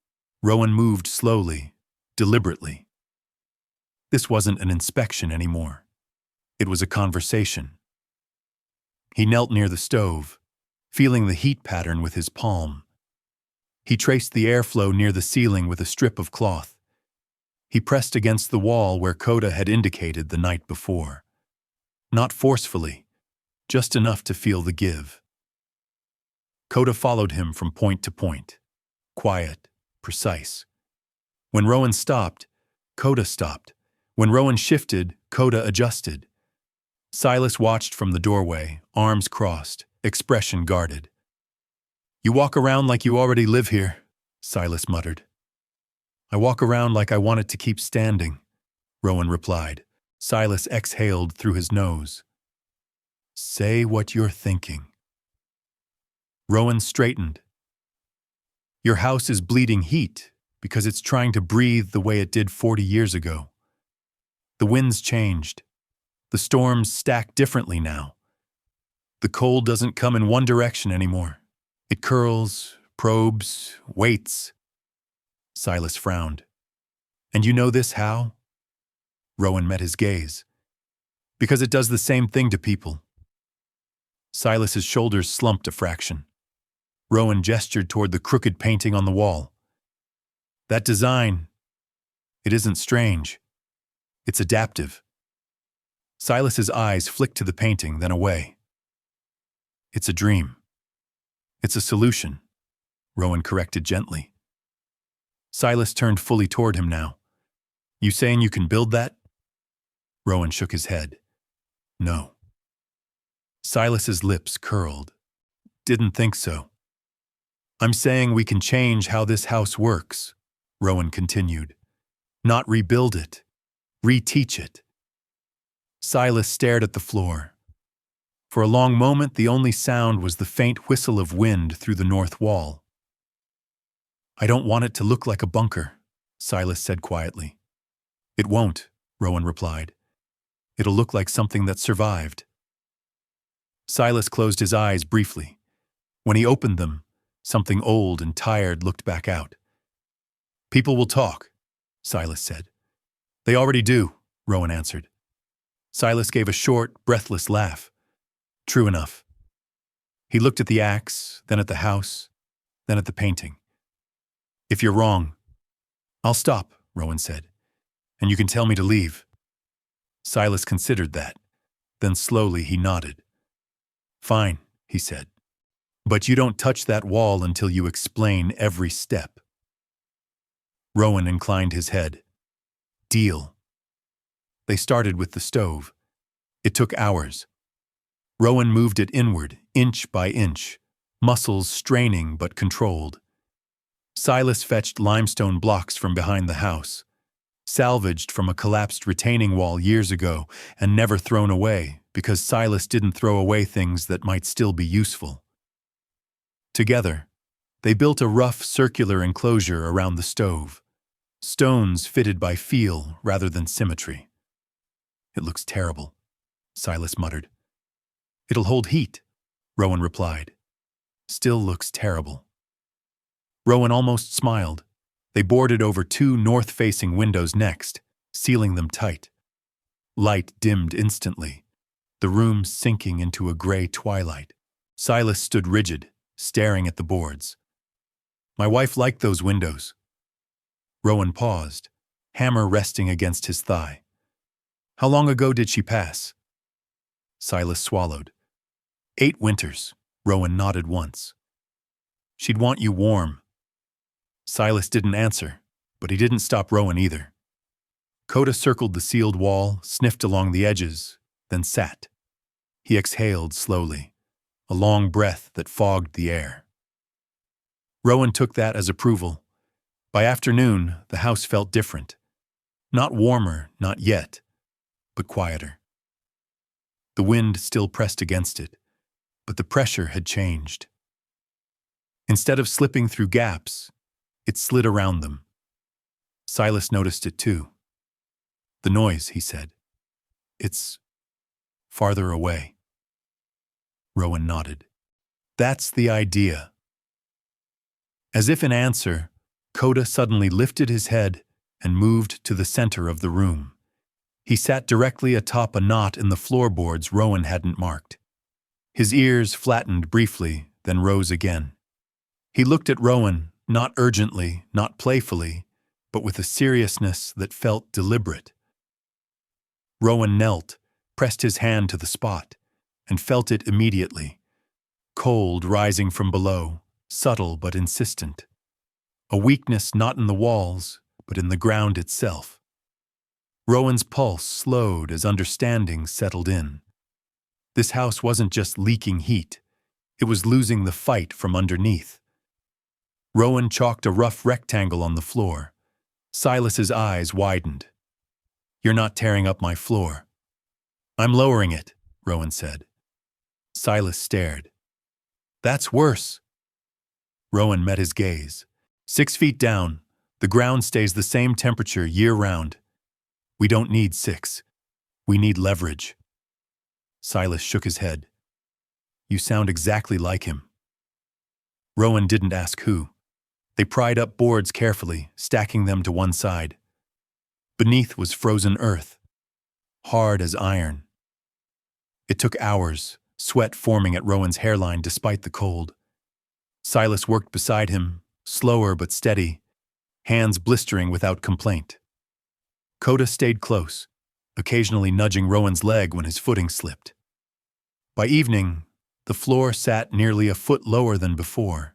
Rowan moved slowly, deliberately. This wasn't an inspection anymore. It was a conversation. He knelt near the stove, feeling the heat pattern with his palm. He traced the airflow near the ceiling with a strip of cloth. He pressed against the wall where Coda had indicated the night before. Not forcefully, just enough to feel the give. Coda followed him from point to point, quiet, precise. When Rowan stopped, Coda stopped. When Rowan shifted, Coda adjusted. Silas watched from the doorway, arms crossed, expression guarded. "You walk around like you already live here," Silas muttered. "I walk around like I want it to keep standing," Rowan replied. Silas exhaled through his nose. "Say what you're thinking." Rowan straightened. "Your house is bleeding heat because it's trying to breathe the way it did 40 years ago. The winds changed. The storms stack differently now. The cold doesn't come in one direction anymore. It curls, probes, waits. Silas frowned. And you know this how? Rowan met his gaze. Because it does the same thing to people. Silas's shoulders slumped a fraction. Rowan gestured toward the crooked painting on the wall. That design, it isn't strange. It's adaptive. Silas's eyes flicked to the painting, then away. It's a dream. It's a solution, Rowan corrected gently. Silas turned fully toward him now. You saying you can build that? Rowan shook his head. No. Silas's lips curled. Didn't think so. I'm saying we can change how this house works, Rowan continued. Not rebuild it. Reteach it. Silas stared at the floor. For a long moment, the only sound was the faint whistle of wind through the north wall. I don't want it to look like a bunker, Silas said quietly. It won't, Rowan replied. It'll look like something that survived. Silas closed his eyes briefly. When he opened them, something old and tired looked back out. People will talk, Silas said. They already do, Rowan answered. Silas gave a short, breathless laugh. True enough. He looked at the axe, then at the house, then at the painting. If you're wrong, I'll stop, Rowan said, and you can tell me to leave. Silas considered that. Then slowly he nodded. Fine, he said. But you don't touch that wall until you explain every step. Rowan inclined his head. Deal. They started with the stove. It took hours. Rowan moved it inward, inch by inch, muscles straining but controlled. Silas fetched limestone blocks from behind the house, salvaged from a collapsed retaining wall years ago and never thrown away because Silas didn't throw away things that might still be useful. Together, they built a rough circular enclosure around the stove, stones fitted by feel rather than symmetry. It looks terrible, Silas muttered. It'll hold heat, Rowan replied. Still looks terrible. Rowan almost smiled. They boarded over 2 north-facing windows next, sealing them tight. Light dimmed instantly, the room sinking into a gray twilight. Silas stood rigid, staring at the boards. My wife liked those windows. Rowan paused, hammer resting against his thigh. How long ago did she pass? Silas swallowed. 8 winters, Rowan nodded once. She'd want you warm. Silas didn't answer, but he didn't stop Rowan either. Coda circled the sealed wall, sniffed along the edges, then sat. He exhaled slowly, a long breath that fogged the air. Rowan took that as approval. By afternoon, the house felt different. Not warmer, not yet, but quieter. The wind still pressed against it, but the pressure had changed. Instead of slipping through gaps, it slid around them. Silas noticed it too. The noise, he said. It's farther away. Rowan nodded. That's the idea. As if in answer, Coda suddenly lifted his head and moved to the center of the room. He sat directly atop a knot in the floorboards Rowan hadn't marked. His ears flattened briefly, then rose again. He looked at Rowan, not urgently, not playfully, but with a seriousness that felt deliberate. Rowan knelt, pressed his hand to the spot, and felt it immediately. Cold rising from below, subtle but insistent. A weakness not in the walls, but in the ground itself. Rowan's pulse slowed as understanding settled in. This house wasn't just leaking heat. It was losing the fight from underneath. Rowan chalked a rough rectangle on the floor. Silas's eyes widened. You're not tearing up my floor. I'm lowering it, Rowan said. Silas stared. That's worse. Rowan met his gaze. 6 feet down, The ground stays the same temperature year-round. We don't need 6. We need leverage. Silas shook his head. You sound exactly like him. Rowan didn't ask who. They pried up boards carefully, stacking them to one side. Beneath was frozen earth, hard as iron. It took hours, sweat forming at Rowan's hairline despite the cold. Silas worked beside him, slower but steady, hands blistering without complaint. Coda stayed close, occasionally nudging Rowan's leg when his footing slipped. By evening, the floor sat nearly a foot lower than before.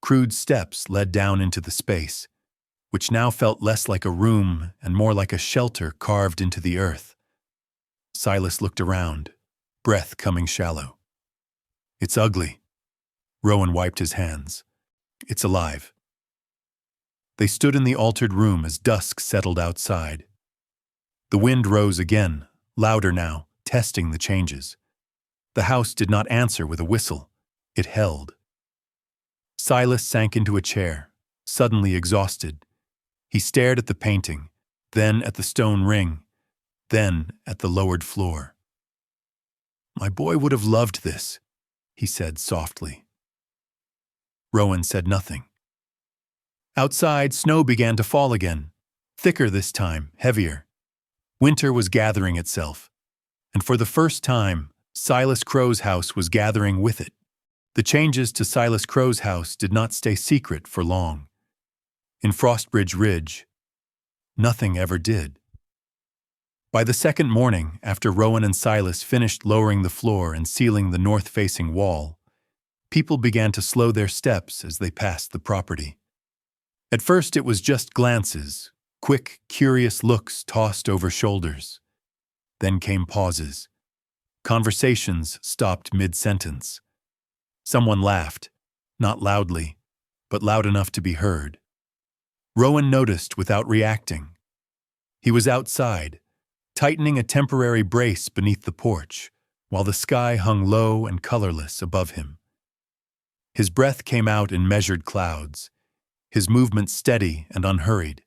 Crude steps led down into the space, which now felt less like a room and more like a shelter carved into the earth. Silas looked around, breath coming shallow. It's ugly. Rowan wiped his hands. It's alive. They stood in the altered room as dusk settled outside. The wind rose again, louder now, testing the changes. The house did not answer with a whistle. It held. Silas sank into a chair, suddenly exhausted. He stared at the painting, then at the stone ring, then at the lowered floor. My boy would have loved this, he said softly. Rowan said nothing. Outside, snow began to fall again, thicker this time, heavier. Winter was gathering itself, and for the first time, Silas Crow's house was gathering with it. The changes to Silas Crow's house did not stay secret for long. In Frostbridge Ridge, nothing ever did. By the second morning, after Rowan and Silas finished lowering the floor and sealing the north-facing wall, people began to slow their steps as they passed the property. At first it was just glances, quick, curious looks tossed over shoulders. Then came pauses. Conversations stopped mid-sentence. Someone laughed, not loudly, but loud enough to be heard. Rowan noticed without reacting. He was outside, tightening a temporary brace beneath the porch, while the sky hung low and colorless above him. His breath came out in measured clouds, his movement steady and unhurried.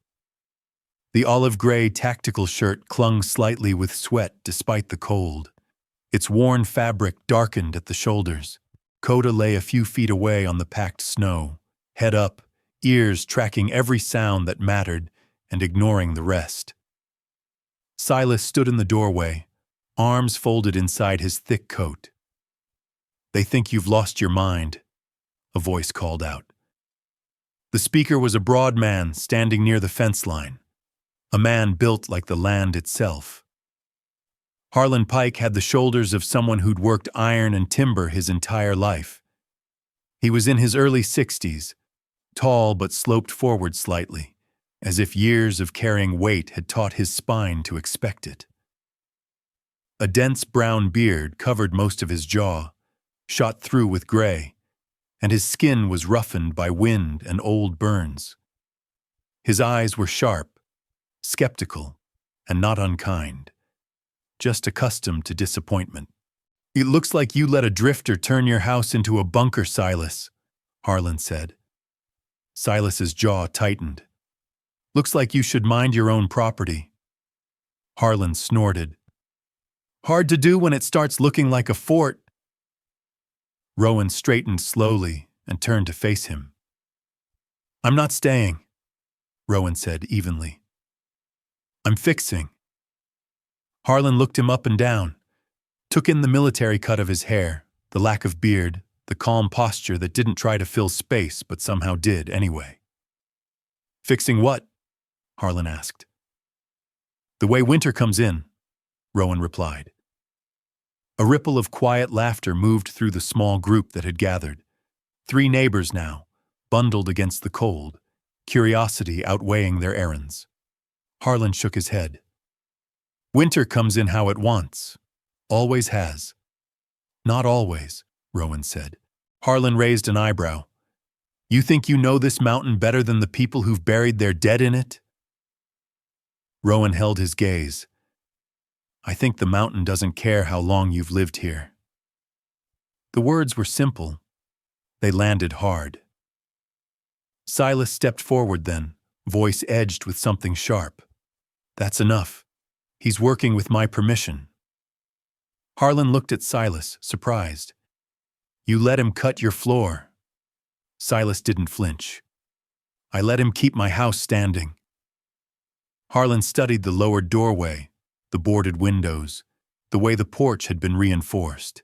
The olive-gray tactical shirt clung slightly with sweat despite the cold. Its worn fabric darkened at the shoulders. Coda lay a few feet away on the packed snow, head up, ears tracking every sound that mattered and ignoring the rest. Silas stood in the doorway, arms folded inside his thick coat. They think you've lost your mind, a voice called out. The speaker was a broad man standing near the fence line, a man built like the land itself. Harlan Pike had the shoulders of someone who'd worked iron and timber his entire life. He was in his early 60s, tall but sloped forward slightly, as if years of carrying weight had taught his spine to expect it. A dense brown beard covered most of his jaw, shot through with gray, and his skin was roughened by wind and old burns. His eyes were sharp, skeptical, and not unkind. Just accustomed to disappointment. It looks like you let a drifter turn your house into a bunker, Silas, Harlan said. Silas's jaw tightened. Looks like you should mind your own property. Harlan snorted. Hard to do when it starts looking like a fort. Rowan straightened slowly and turned to face him. I'm not staying, Rowan said evenly. I'm fixing. Harlan looked him up and down, took in the military cut of his hair, the lack of beard, the calm posture that didn't try to fill space but somehow did anyway. Fixing what? Harlan asked. The way winter comes in, Rowan replied. A ripple of quiet laughter moved through the small group that had gathered. 3 neighbors now, bundled against the cold, curiosity outweighing their errands. Harlan shook his head. Winter comes in how it wants. Always has. Not always, Rowan said. Harlan raised an eyebrow. You think you know this mountain better than the people who've buried their dead in it? Rowan held his gaze. I think the mountain doesn't care how long you've lived here. The words were simple. They landed hard. Silas stepped forward then, voice edged with something sharp. That's enough. He's working with my permission. Harlan looked at Silas, surprised. You let him cut your floor. Silas didn't flinch. I let him keep my house standing. Harlan studied the lowered doorway, the boarded windows, the way the porch had been reinforced.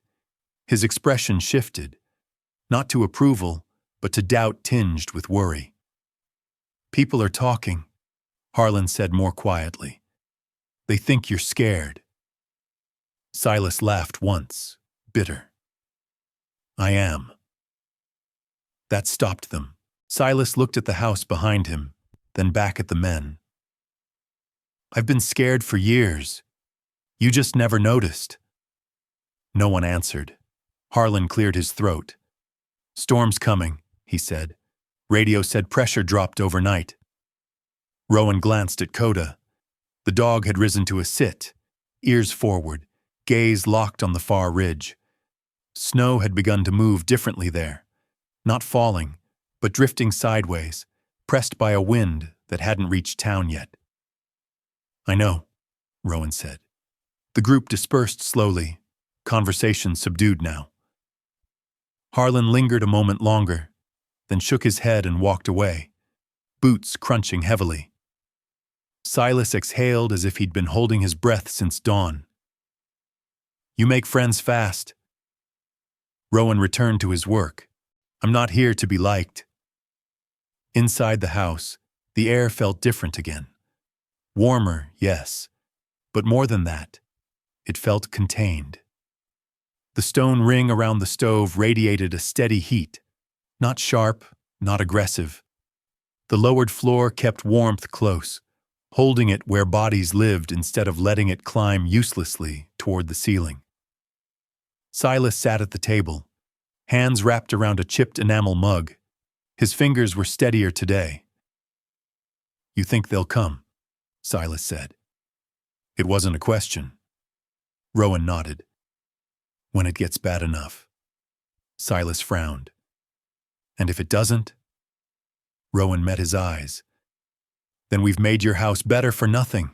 His expression shifted, not to approval, but to doubt tinged with worry. People are talking, Harlan said more quietly. They think you're scared. Silas laughed once, bitter. I am. That stopped them. Silas looked at the house behind him, then back at the men. I've been scared for years. You just never noticed. No one answered. Harlan cleared his throat. Storm's coming, he said. Radio said pressure dropped overnight. Rowan glanced at Coda. The dog had risen to a sit, ears forward, gaze locked on the far ridge. Snow had begun to move differently there, not falling, but drifting sideways, pressed by a wind that hadn't reached town yet. I know, Rowan said. The group dispersed slowly, conversation subdued now. Harlan lingered a moment longer, then shook his head and walked away, boots crunching heavily. Silas exhaled as if he'd been holding his breath since dawn. You make friends fast. Rowan returned to his work. I'm not here to be liked. Inside the house, the air felt different again. Warmer, yes, but more than that, it felt contained. The stone ring around the stove radiated a steady heat, not sharp, not aggressive. The lowered floor kept warmth close, holding it where bodies lived instead of letting it climb uselessly toward the ceiling. Silas sat at the table, hands wrapped around a chipped enamel mug. His fingers were steadier today. You think they'll come? Silas said. It wasn't a question. Rowan nodded. When it gets bad enough. Silas frowned. And if it doesn't? Rowan met his eyes. Then we've made your house better for nothing.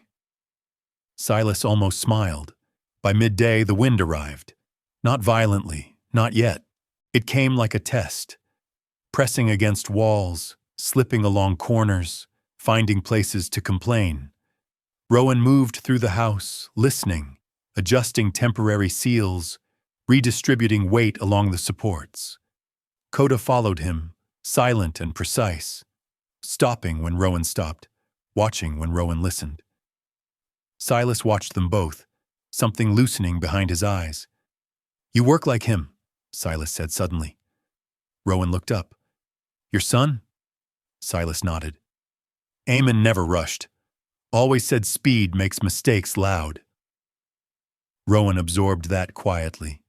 Silas almost smiled. By midday, the wind arrived. Not violently, not yet. It came like a test, pressing against walls, slipping along corners, finding places to complain. Rowan moved through the house, listening, adjusting temporary seals, redistributing weight along the supports. Coda followed him, silent and precise, stopping when Rowan stopped, watching when Rowan listened. Silas watched them both, something loosening behind his eyes. You work like him, Silas said suddenly. Rowan looked up. Your son? Silas nodded. Eamon never rushed. Always said speed makes mistakes loud. Rowan absorbed that quietly.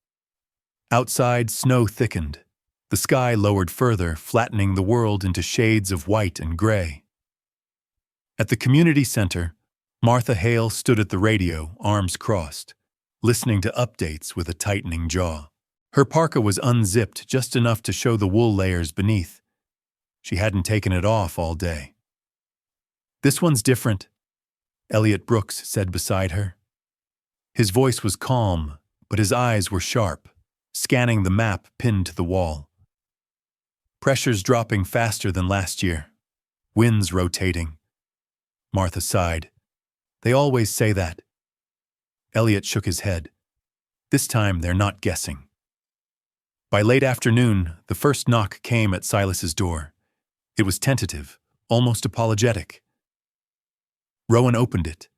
Outside, snow thickened. The sky lowered further, flattening the world into shades of white and gray. At the community center, Martha Hale stood at the radio, arms crossed, listening to updates with a tightening jaw. Her parka was unzipped just enough to show the wool layers beneath. She hadn't taken it off all day. This one's different, Elliot Brooks said beside her. His voice was calm, but his eyes were sharp, scanning the map pinned to the wall. Pressure's dropping faster than last year. Winds rotating. Martha sighed. They always say that. Elliot shook his head. This time they're not guessing. By late afternoon, the first knock came at Silas's door. It was tentative, almost apologetic. Rowan opened it.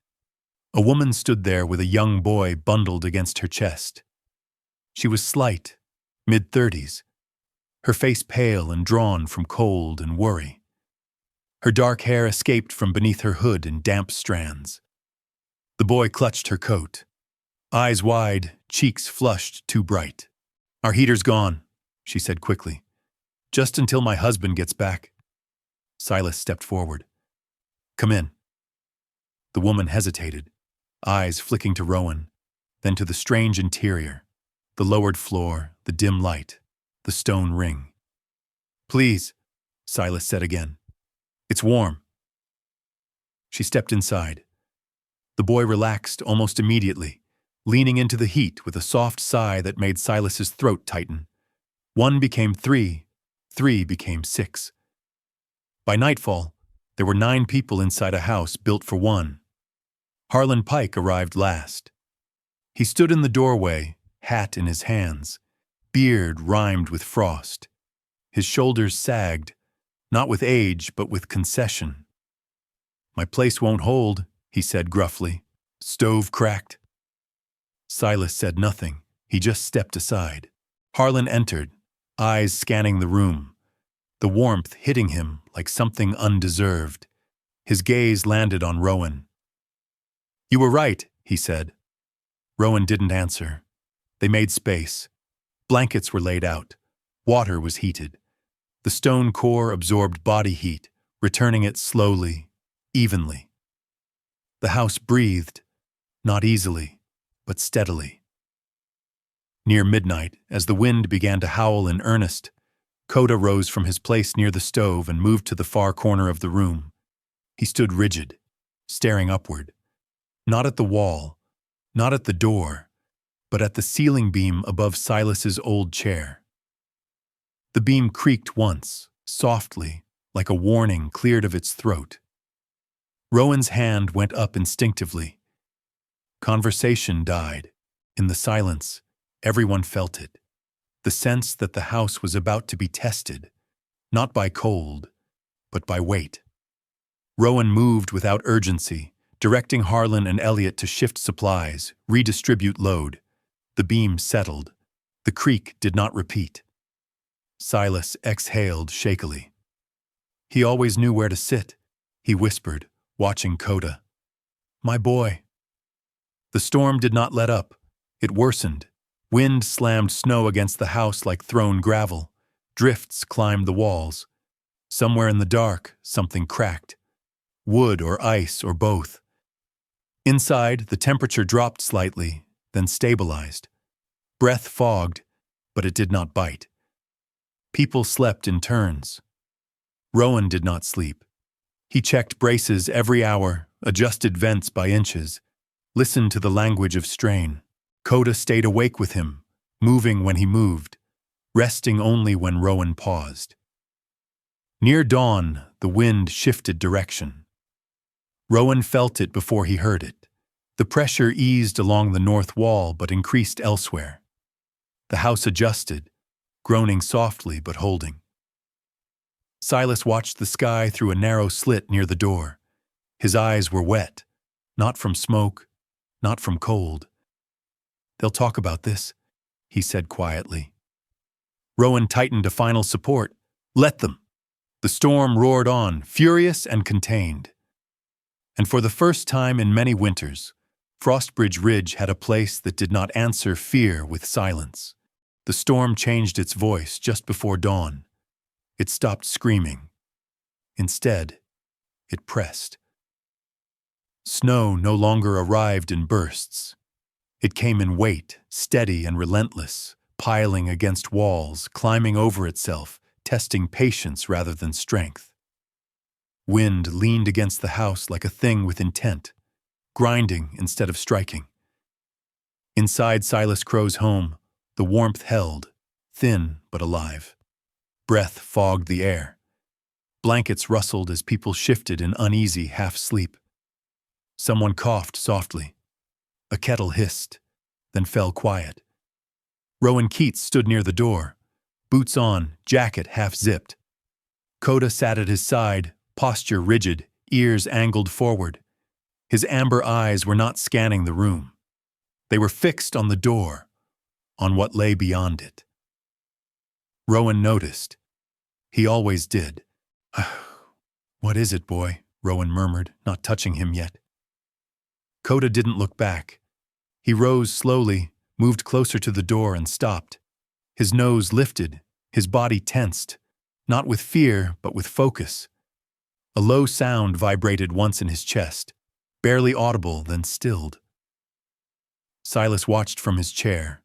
A woman stood there with a young boy bundled against her chest. She was slight, mid-30s, her face pale and drawn from cold and worry. Her dark hair escaped from beneath her hood in damp strands. The boy clutched her coat. Eyes wide, cheeks flushed too bright. Our heater's gone, she said quickly. Just until my husband gets back. Silas stepped forward. Come in. The woman hesitated, eyes flicking to Rowan, then to the strange interior, the lowered floor, the dim light, the stone ring. Please, Silas said again. It's warm. She stepped inside. The boy relaxed almost immediately, leaning into the heat with a soft sigh that made Silas's throat tighten. 1 became 3, 3 became 6. By nightfall, there were 9 people inside a house built for 1. Harlan Pike arrived last. He stood in the doorway, hat in his hands, beard rimed with frost. His shoulders sagged, not with age but with concession. "My place won't hold," he said gruffly. "Stove cracked." Silas said nothing. He just stepped aside. Harlan entered, eyes scanning the room, the warmth hitting him like something undeserved. His gaze landed on Rowan. "You were right," he said. Rowan didn't answer. They made space. Blankets were laid out. Water was heated. The stone core absorbed body heat, returning it slowly, evenly. The house breathed, not easily, but steadily. Near midnight, as the wind began to howl in earnest, Coda rose from his place near the stove and moved to the far corner of the room. He stood rigid, staring upward, not at the wall, not at the door, but at the ceiling beam above Silas's old chair. The beam creaked once, softly, like a warning cleared of its throat. Rowan's hand went up instinctively. Conversation died. In the silence, everyone felt it. The sense that the house was about to be tested, not by cold, but by weight. Rowan moved without urgency, directing Harlan and Elliot to shift supplies, redistribute load. The beam settled. The creak did not repeat. Silas exhaled shakily. He always knew where to sit, he whispered, watching Coda. "My boy." The storm did not let up. It worsened. Wind slammed snow against the house like thrown gravel. Drifts climbed the walls. Somewhere in the dark, something cracked. Wood or ice or both. Inside, the temperature dropped slightly, then stabilized. Breath fogged, but it did not bite. People slept in turns. Rowan did not sleep. He checked braces every hour, adjusted vents by inches, listened to the language of strain. Coda stayed awake with him, moving when he moved, resting only when Rowan paused. Near dawn, the wind shifted direction. Rowan felt it before he heard it. The pressure eased along the north wall but increased elsewhere. The house adjusted, groaning softly but holding. Silas watched the sky through a narrow slit near the door. His eyes were wet, not from smoke, not from cold. "They'll talk about this," he said quietly. Rowan tightened a final support. "Let them." The storm roared on, furious and contained. And for the first time in many winters, Frostbridge Ridge had a place that did not answer fear with silence. The storm changed its voice just before dawn. It stopped screaming. Instead, it pressed. Snow no longer arrived in bursts. It came in weight, steady and relentless, piling against walls, climbing over itself, testing patience rather than strength. Wind leaned against the house like a thing with intent, grinding instead of striking. Inside Silas Crow's home, the warmth held, thin but alive. Breath fogged the air. Blankets rustled as people shifted in uneasy half-sleep. Someone coughed softly. A kettle hissed, then fell quiet. Rowan Keats stood near the door, boots on, jacket half-zipped. Coda sat at his side, posture rigid, ears angled forward. His amber eyes were not scanning the room. They were fixed on the door, on what lay beyond it. Rowan noticed. He always did. "What is it, boy?" Rowan murmured, not touching him yet. Coda didn't look back. He rose slowly, moved closer to the door and stopped. His nose lifted, his body tensed, not with fear, but with focus. A low sound vibrated once in his chest, barely audible, then stilled. Silas watched from his chair,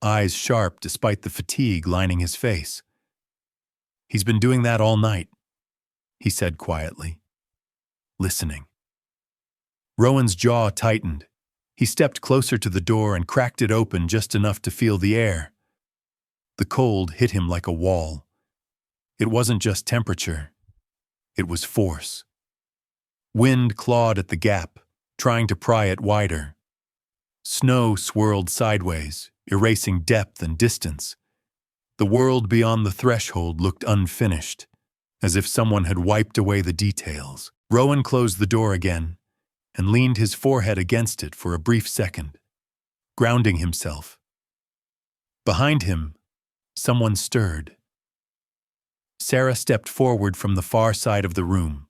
eyes sharp despite the fatigue lining his face. "He's been doing that all night," he said quietly. "Listening." Rowan's jaw tightened. He stepped closer to the door and cracked it open just enough to feel the air. The cold hit him like a wall. It wasn't just temperature. It was force. Wind clawed at the gap, trying to pry it wider. Snow swirled sideways, erasing depth and distance. The world beyond the threshold looked unfinished, as if someone had wiped away the details. Rowan closed the door again and leaned his forehead against it for a brief second, grounding himself. Behind him, someone stirred. Sarah stepped forward from the far side of the room,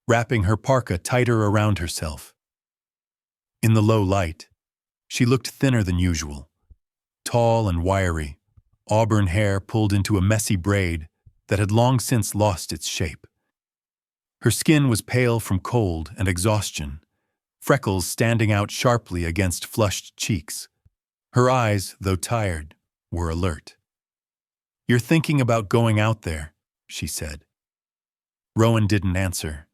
wrapping her parka tighter around herself. In the low light, she looked thinner than usual, tall and wiry, auburn hair pulled into a messy braid that had long since lost its shape. Her skin was pale from cold and exhaustion, freckles standing out sharply against flushed cheeks. Her eyes, though tired, were alert. "You're thinking about going out there," she said. Rowan didn't answer.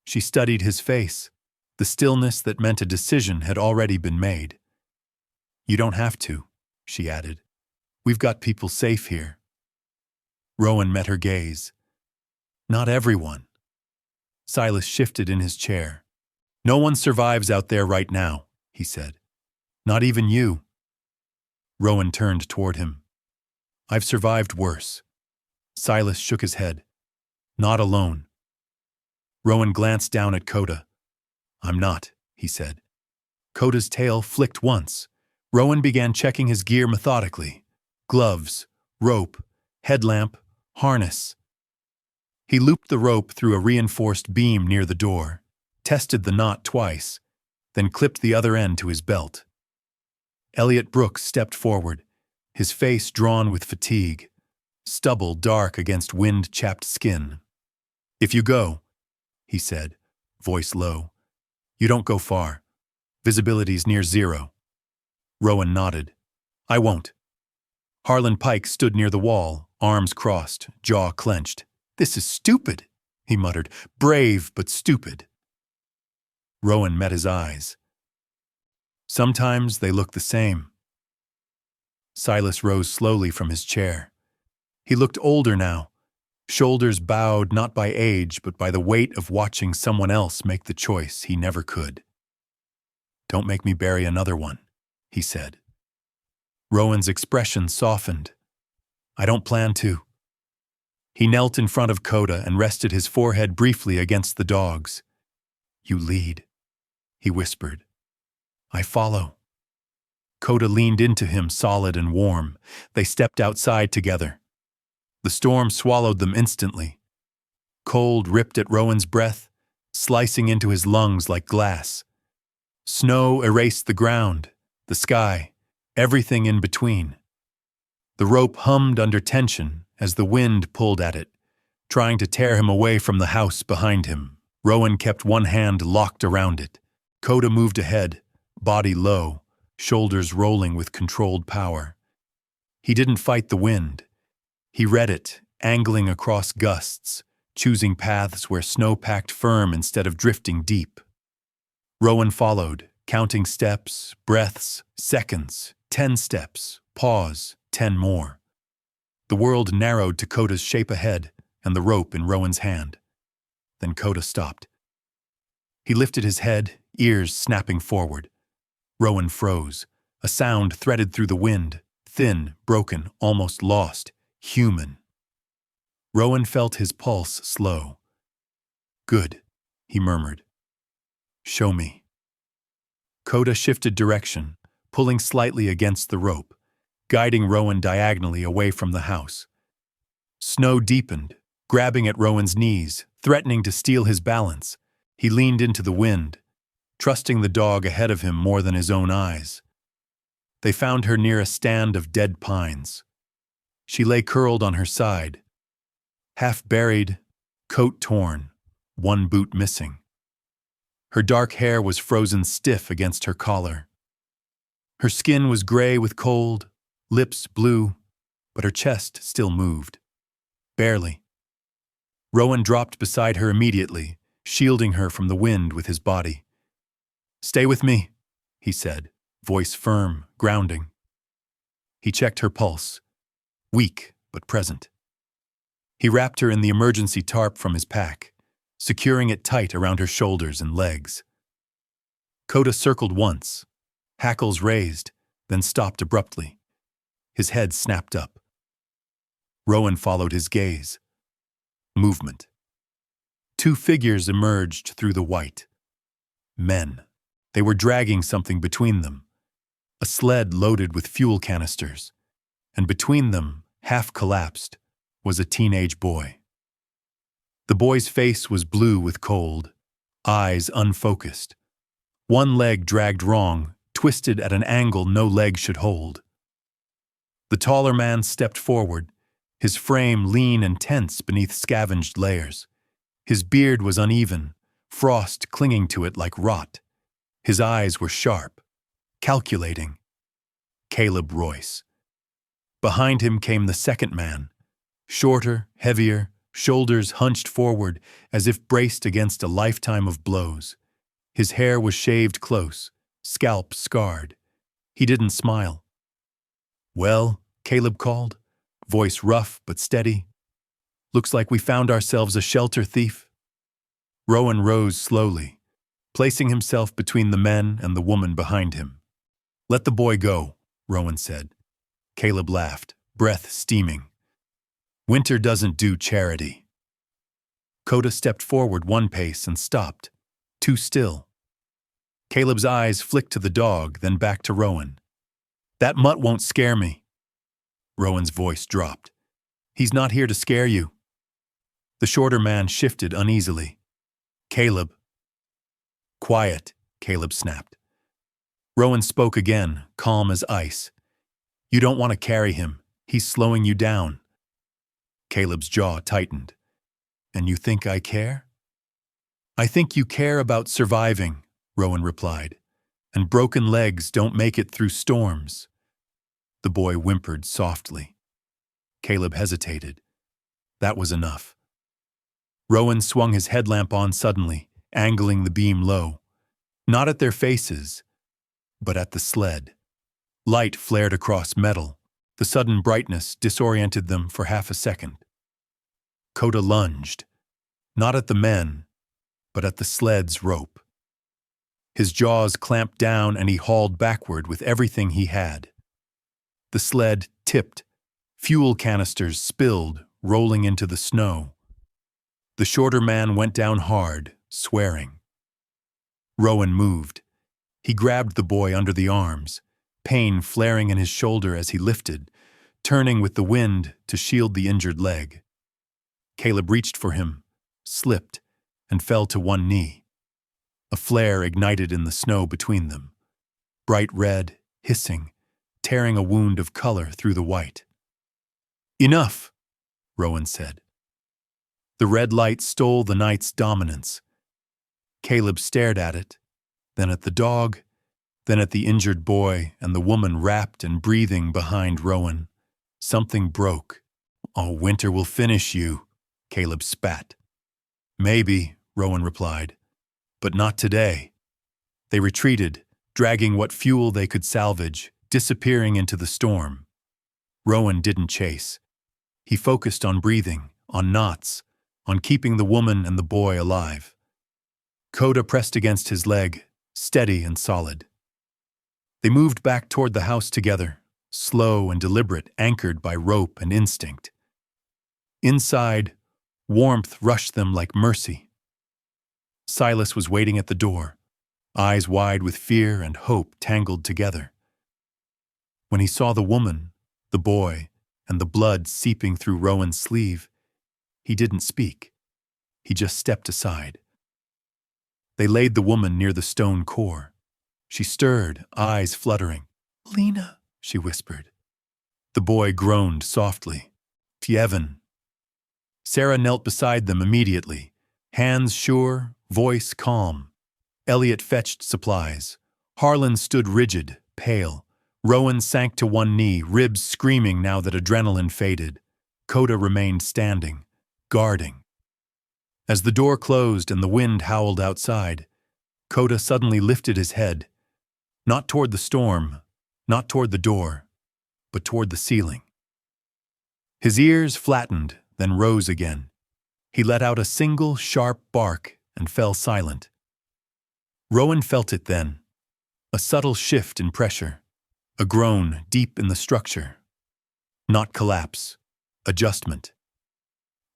She studied his face. The stillness that meant a decision had already been made. "You don't have to," she added. "We've got people safe here." Rowan met her gaze. "Not everyone." Silas shifted in his chair. "No one survives out there right now," he said. "Not even you." Rowan turned toward him. "I've survived worse." Silas shook his head. "Not alone." Rowan glanced down at Coda. "I'm not," he said. Coda's tail flicked once. Rowan began checking his gear methodically. Gloves, rope, headlamp, harness. He looped the rope through a reinforced beam near the door, tested the knot twice, then clipped the other end to his belt. Elliot Brooks stepped forward, his face drawn with fatigue, stubble dark against wind-chapped skin. "If you go," he said, voice low, "you don't go far. Visibility's near zero." Rowan nodded. "I won't." Harlan Pike stood near the wall, arms crossed, jaw clenched. "This is stupid," he muttered. "Brave, but stupid." Rowan met his eyes. "Sometimes they look the same." Silas rose slowly from his chair. He looked older now, shoulders bowed not by age but by the weight of watching someone else make the choice he never could. "Don't make me bury another one," he said. Rowan's expression softened. "I don't plan to." He knelt in front of Coda and rested his forehead briefly against the dog's. "You lead," he whispered. "I follow." Coda leaned into him solid and warm. They stepped outside together. The storm swallowed them instantly. Cold ripped at Rowan's breath, slicing into his lungs like glass. Snow erased the ground, the sky, everything in between. The rope hummed under tension as the wind pulled at it, trying to tear him away from the house behind him. Rowan kept one hand locked around it. Coda moved ahead, body low, shoulders rolling with controlled power. He didn't fight the wind. He read it, angling across gusts, choosing paths where snow packed firm instead of drifting deep. Rowan followed, counting steps, breaths, seconds, 10 steps, pause, 10 more. The world narrowed to Coda's shape ahead and the rope in Rowan's hand. Then Coda stopped. He lifted his head, ears snapping forward. Rowan froze. A sound threaded through the wind, thin, broken, almost lost, human. Rowan felt his pulse slow. "Good," he murmured. "Show me." Coda shifted direction, pulling slightly against the rope, guiding Rowan diagonally away from the house. Snow deepened, grabbing at Rowan's knees, threatening to steal his balance. He leaned into the wind, trusting the dog ahead of him more than his own eyes. They found her near a stand of dead pines. She lay curled on her side, half buried, coat torn, one boot missing. Her dark hair was frozen stiff against her collar. Her skin was gray with cold, lips blue, but her chest still moved. Barely. Rowan dropped beside her immediately, shielding her from the wind with his body. Stay with me, he said, voice firm, grounding. He checked her pulse, weak but present. He wrapped her in the emergency tarp from his pack, securing it tight around her shoulders and legs. Coda circled once, hackles raised, then stopped abruptly. His head snapped up. Rowan followed his gaze. Movement. Two figures emerged through the white. Men. They were dragging something between them. A sled loaded with fuel canisters. And between them, half collapsed, was a teenage boy. The boy's face was blue with cold, eyes unfocused. One leg dragged wrong, twisted at an angle no leg should hold. The taller man stepped forward, his frame lean and tense beneath scavenged layers. His beard was uneven, frost clinging to it like rot. His eyes were sharp, calculating. Caleb Royce. Behind him came the second man, shorter, heavier, shoulders hunched forward as if braced against a lifetime of blows. His hair was shaved close, scalp scarred. He didn't smile. "Well," Caleb called, voice rough but steady. "Looks like we found ourselves a shelter thief." Rowan rose slowly, placing himself between the men and the woman behind him. "Let the boy go," Rowan said. Caleb laughed, breath steaming. "Winter doesn't do charity." Coda stepped forward one pace and stopped, too still. Caleb's eyes flicked to the dog, then back to Rowan. "That mutt won't scare me." Rowan's voice dropped. "He's not here to scare you." The shorter man shifted uneasily. "Caleb." "Quiet," Caleb snapped. Rowan spoke again, calm as ice. "You don't want to carry him. He's slowing you down." Caleb's jaw tightened. "And you think I care?" "I think you care about surviving," Rowan replied. "And broken legs don't make it through storms." The boy whimpered softly. Caleb hesitated. That was enough. Rowan swung his headlamp on suddenly, angling the beam low. Not at their faces, but at the sled. Light flared across metal. The sudden brightness disoriented them for half a second. Coda lunged, not at the men, but at the sled's rope. His jaws clamped down and he hauled backward with everything he had. The sled tipped. Fuel canisters spilled, rolling into the snow. The shorter man went down hard, swearing. Rowan moved. He grabbed the boy under the arms, pain flaring in his shoulder as he lifted, turning with the wind to shield the injured leg. Caleb reached for him, slipped, and fell to one knee. A flare ignited in the snow between them, bright red, hissing, tearing a wound of color through the white. "Enough," Rowan said. The red light stole the night's dominance. Caleb stared at it, then at the dog, then at the injured boy and the woman wrapped and breathing behind Rowan. Something broke. "Oh, winter will finish you," Caleb spat. "Maybe," Rowan replied, "but not today." They retreated, dragging what fuel they could salvage, disappearing into the storm. Rowan didn't chase. He focused on breathing, on knots, on keeping the woman and the boy alive. Coda pressed against his leg, steady and solid. They moved back toward the house together, slow and deliberate, anchored by rope and instinct. Inside, warmth rushed them like mercy. Silas was waiting at the door, eyes wide with fear and hope tangled together. When he saw the woman, the boy, and the blood seeping through Rowan's sleeve, he didn't speak. He just stepped aside. They laid the woman near the stone core. She stirred, eyes fluttering. "Lena," she whispered. The boy groaned softly. "Tievan." Sarah knelt beside them immediately, hands sure, voice calm. Elliot fetched supplies. Harlan stood rigid, pale. Rowan sank to one knee, ribs screaming now that adrenaline faded. Coda remained standing, guarding. As the door closed and the wind howled outside, Coda suddenly lifted his head, not toward the storm, not toward the door, but toward the ceiling. His ears flattened, then rose again. He let out a single, sharp bark and fell silent. Rowan felt it then, a subtle shift in pressure, a groan deep in the structure. Not collapse, adjustment.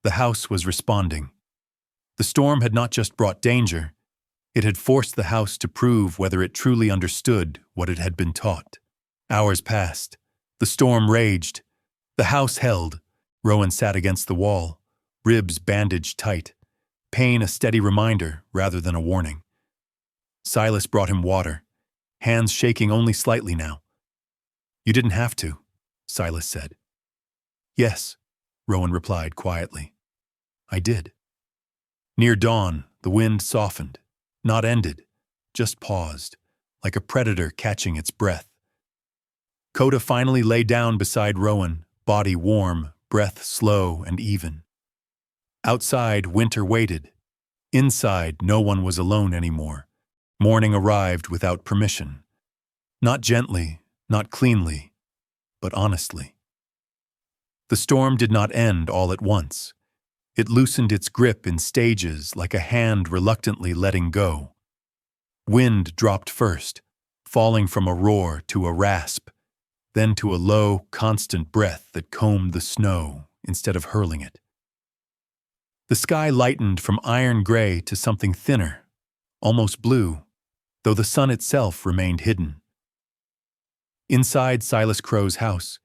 The house was responding. The storm had not just brought danger, it had forced the house to prove whether it truly understood what it had been taught. Hours passed. The storm raged. The house held. Rowan sat against the wall, ribs bandaged tight, pain a steady reminder rather than a warning. Silas brought him water, hands shaking only slightly now. "You didn't have to," Silas said. "Yes," Rowan replied quietly. "I did." Near dawn, the wind softened, not ended, just paused, like a predator catching its breath. Coda finally lay down beside Rowan, body warm, breath slow and even. Outside, winter waited. Inside, no one was alone anymore. Morning arrived without permission. Not gently, not cleanly, but honestly. The storm did not end all at once. It loosened its grip in stages like a hand reluctantly letting go. Wind dropped first, falling from a roar to a rasp, then to a low, constant breath that combed the snow instead of hurling it. The sky lightened from iron gray to something thinner, almost blue, though the sun itself remained hidden. Inside Silas Crow's house,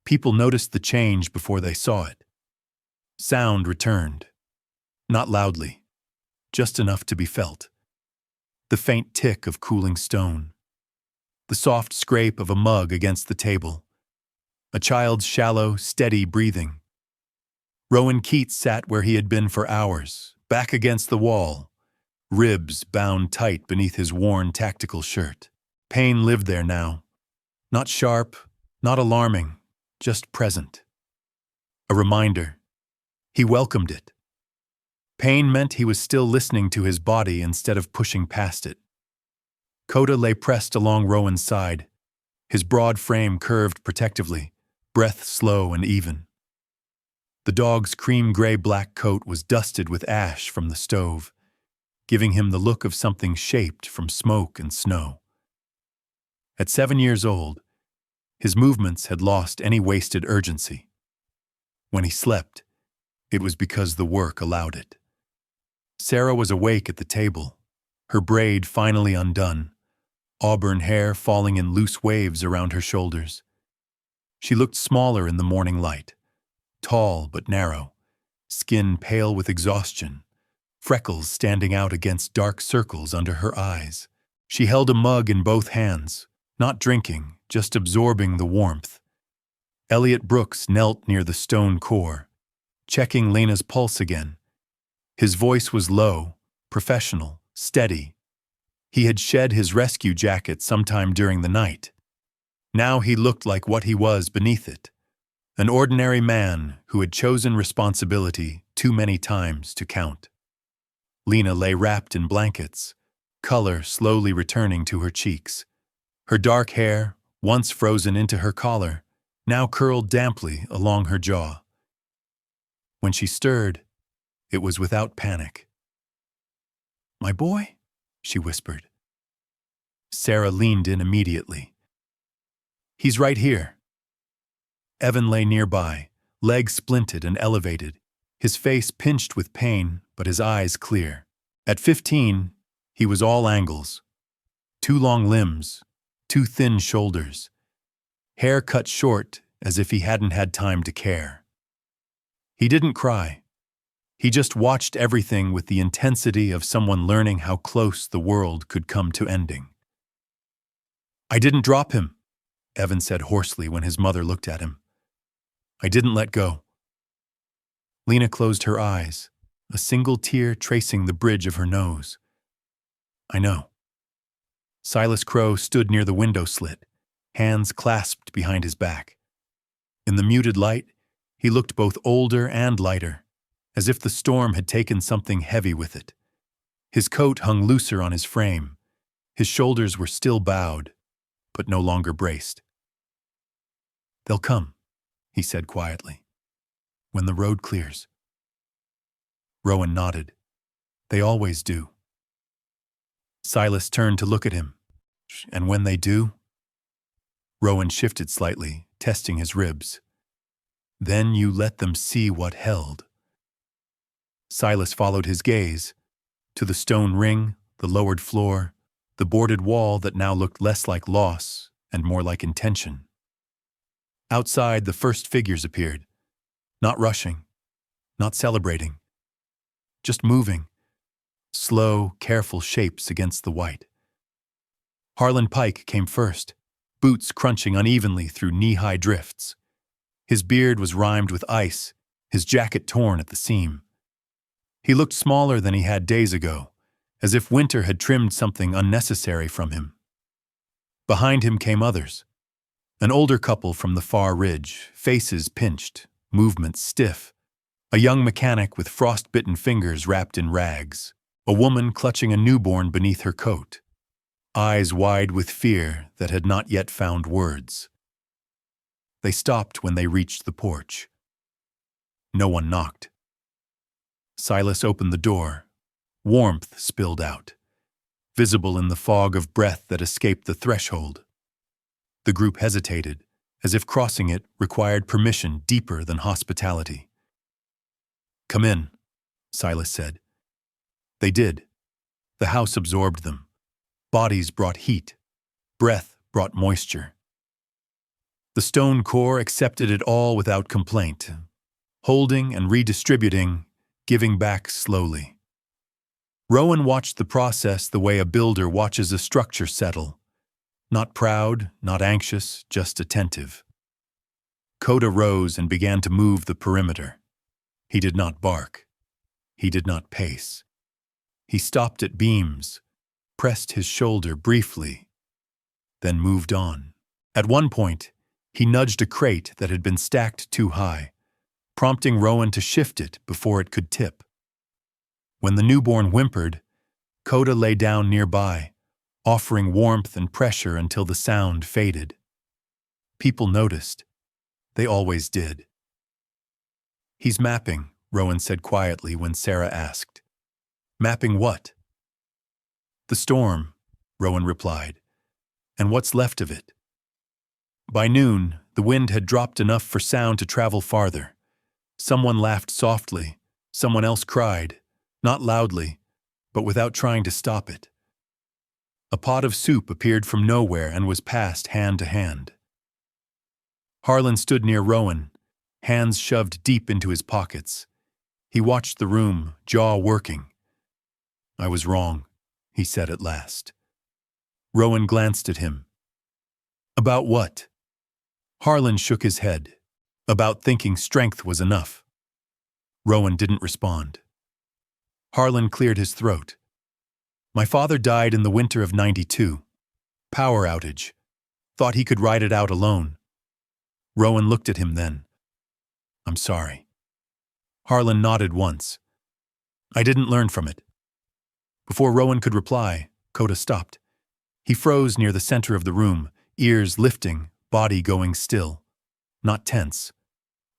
people noticed the change before they saw it. Sound returned. Not loudly, just enough to be felt. The faint tick of cooling stone. The soft scrape of a mug against the table. A child's shallow, steady breathing. Rowan Keats sat where he had been for hours, back against the wall, ribs bound tight beneath his worn tactical shirt. Pain lived there now. Not sharp, not alarming, just present. A reminder. He welcomed it. Pain meant he was still listening to his body instead of pushing past it. Coda lay pressed along Rowan's side, his broad frame curved protectively, breath slow and even. The dog's cream-gray-black coat was dusted with ash from the stove, giving him the look of something shaped from smoke and snow. At 7 years old, his movements had lost any wasted urgency. When he slept, it was because the work allowed it. Sarah was awake at the table, her braid finally undone, auburn hair falling in loose waves around her shoulders. She looked smaller in the morning light, tall but narrow, skin pale with exhaustion, freckles standing out against dark circles under her eyes. She held a mug in both hands, not drinking, just absorbing the warmth. Elliot Brooks knelt near the stone core, checking Lena's pulse again. His voice was low, professional, steady. He had shed his rescue jacket sometime during the night. Now he looked like what he was beneath it, an ordinary man who had chosen responsibility too many times to count. Lena lay wrapped in blankets, color slowly returning to her cheeks. Her dark hair, once frozen into her collar, now curled damply along her jaw. When she stirred, it was without panic. "My boy?" she whispered. Sarah leaned in immediately. "He's right here." Evan lay nearby, legs splinted and elevated, his face pinched with pain, but his eyes clear. At 15, he was all angles. 2 long limbs, 2 thin shoulders, hair cut short as if he hadn't had time to care. He didn't cry. He just watched everything with the intensity of someone learning how close the world could come to ending. "I didn't drop him," Evan said hoarsely when his mother looked at him. "I didn't let go." Lena closed her eyes, a single tear tracing the bridge of her nose. "I know." Silas Crow stood near the window slit, hands clasped behind his back. In the muted light, he looked both older and lighter, as if the storm had taken something heavy with it. His coat hung looser on his frame. His shoulders were still bowed, but no longer braced. "They'll come," he said quietly, "when the road clears." Rowan nodded. "They always do." Silas turned to look at him. "And when they do?" Rowan shifted slightly, testing his ribs. "Then you let them see what held." Silas followed his gaze to the stone ring, the lowered floor, the boarded wall that now looked less like loss and more like intention. Outside, the first figures appeared, not rushing, not celebrating, just moving, slow, careful shapes against the white. Harlan Pike came first, boots crunching unevenly through knee-high drifts. His beard was rimed with ice, his jacket torn at the seam. He looked smaller than he had days ago, as if winter had trimmed something unnecessary from him. Behind him came others. An older couple from the far ridge, faces pinched, movements stiff. A young mechanic with frost-bitten fingers wrapped in rags. A woman clutching a newborn beneath her coat. Eyes wide with fear that had not yet found words. They stopped when they reached the porch. No one knocked. Silas opened the door. Warmth spilled out, visible in the fog of breath that escaped the threshold. The group hesitated, as if crossing it required permission deeper than hospitality. "Come in," Silas said. They did. The house absorbed them. Bodies brought heat. Breath brought moisture. The stone core accepted it all without complaint, holding and redistributing, giving back slowly. Rowan watched the process the way a builder watches a structure settle. Not proud, not anxious, just attentive. Coda rose and began to move the perimeter. He did not bark. He did not pace. He stopped at beams, pressed his shoulder briefly, then moved on. At one point, he nudged a crate that had been stacked too high, prompting Rowan to shift it before it could tip. When the newborn whimpered, Coda lay down nearby, offering warmth and pressure until the sound faded. People noticed. They always did. "He's mapping," Rowan said quietly when Sarah asked. "Mapping what?" "The storm," Rowan replied, "and what's left of it." By noon, the wind had dropped enough for sound to travel farther. Someone laughed softly, someone else cried, not loudly, but without trying to stop it. A pot of soup appeared from nowhere and was passed hand to hand. Harlan stood near Rowan, hands shoved deep into his pockets. He watched the room, jaw working. "I was wrong," he said at last. Rowan glanced at him. "About what?" Harlan shook his head. "About thinking strength was enough." Rowan didn't respond. Harlan cleared his throat. "My father died in the winter of '92. Power outage. Thought he could ride it out alone." Rowan looked at him then. "I'm sorry." Harlan nodded once. "I didn't learn from it." Before Rowan could reply, Coda stopped. He froze near the center of the room, ears lifting, body going still. Not tense.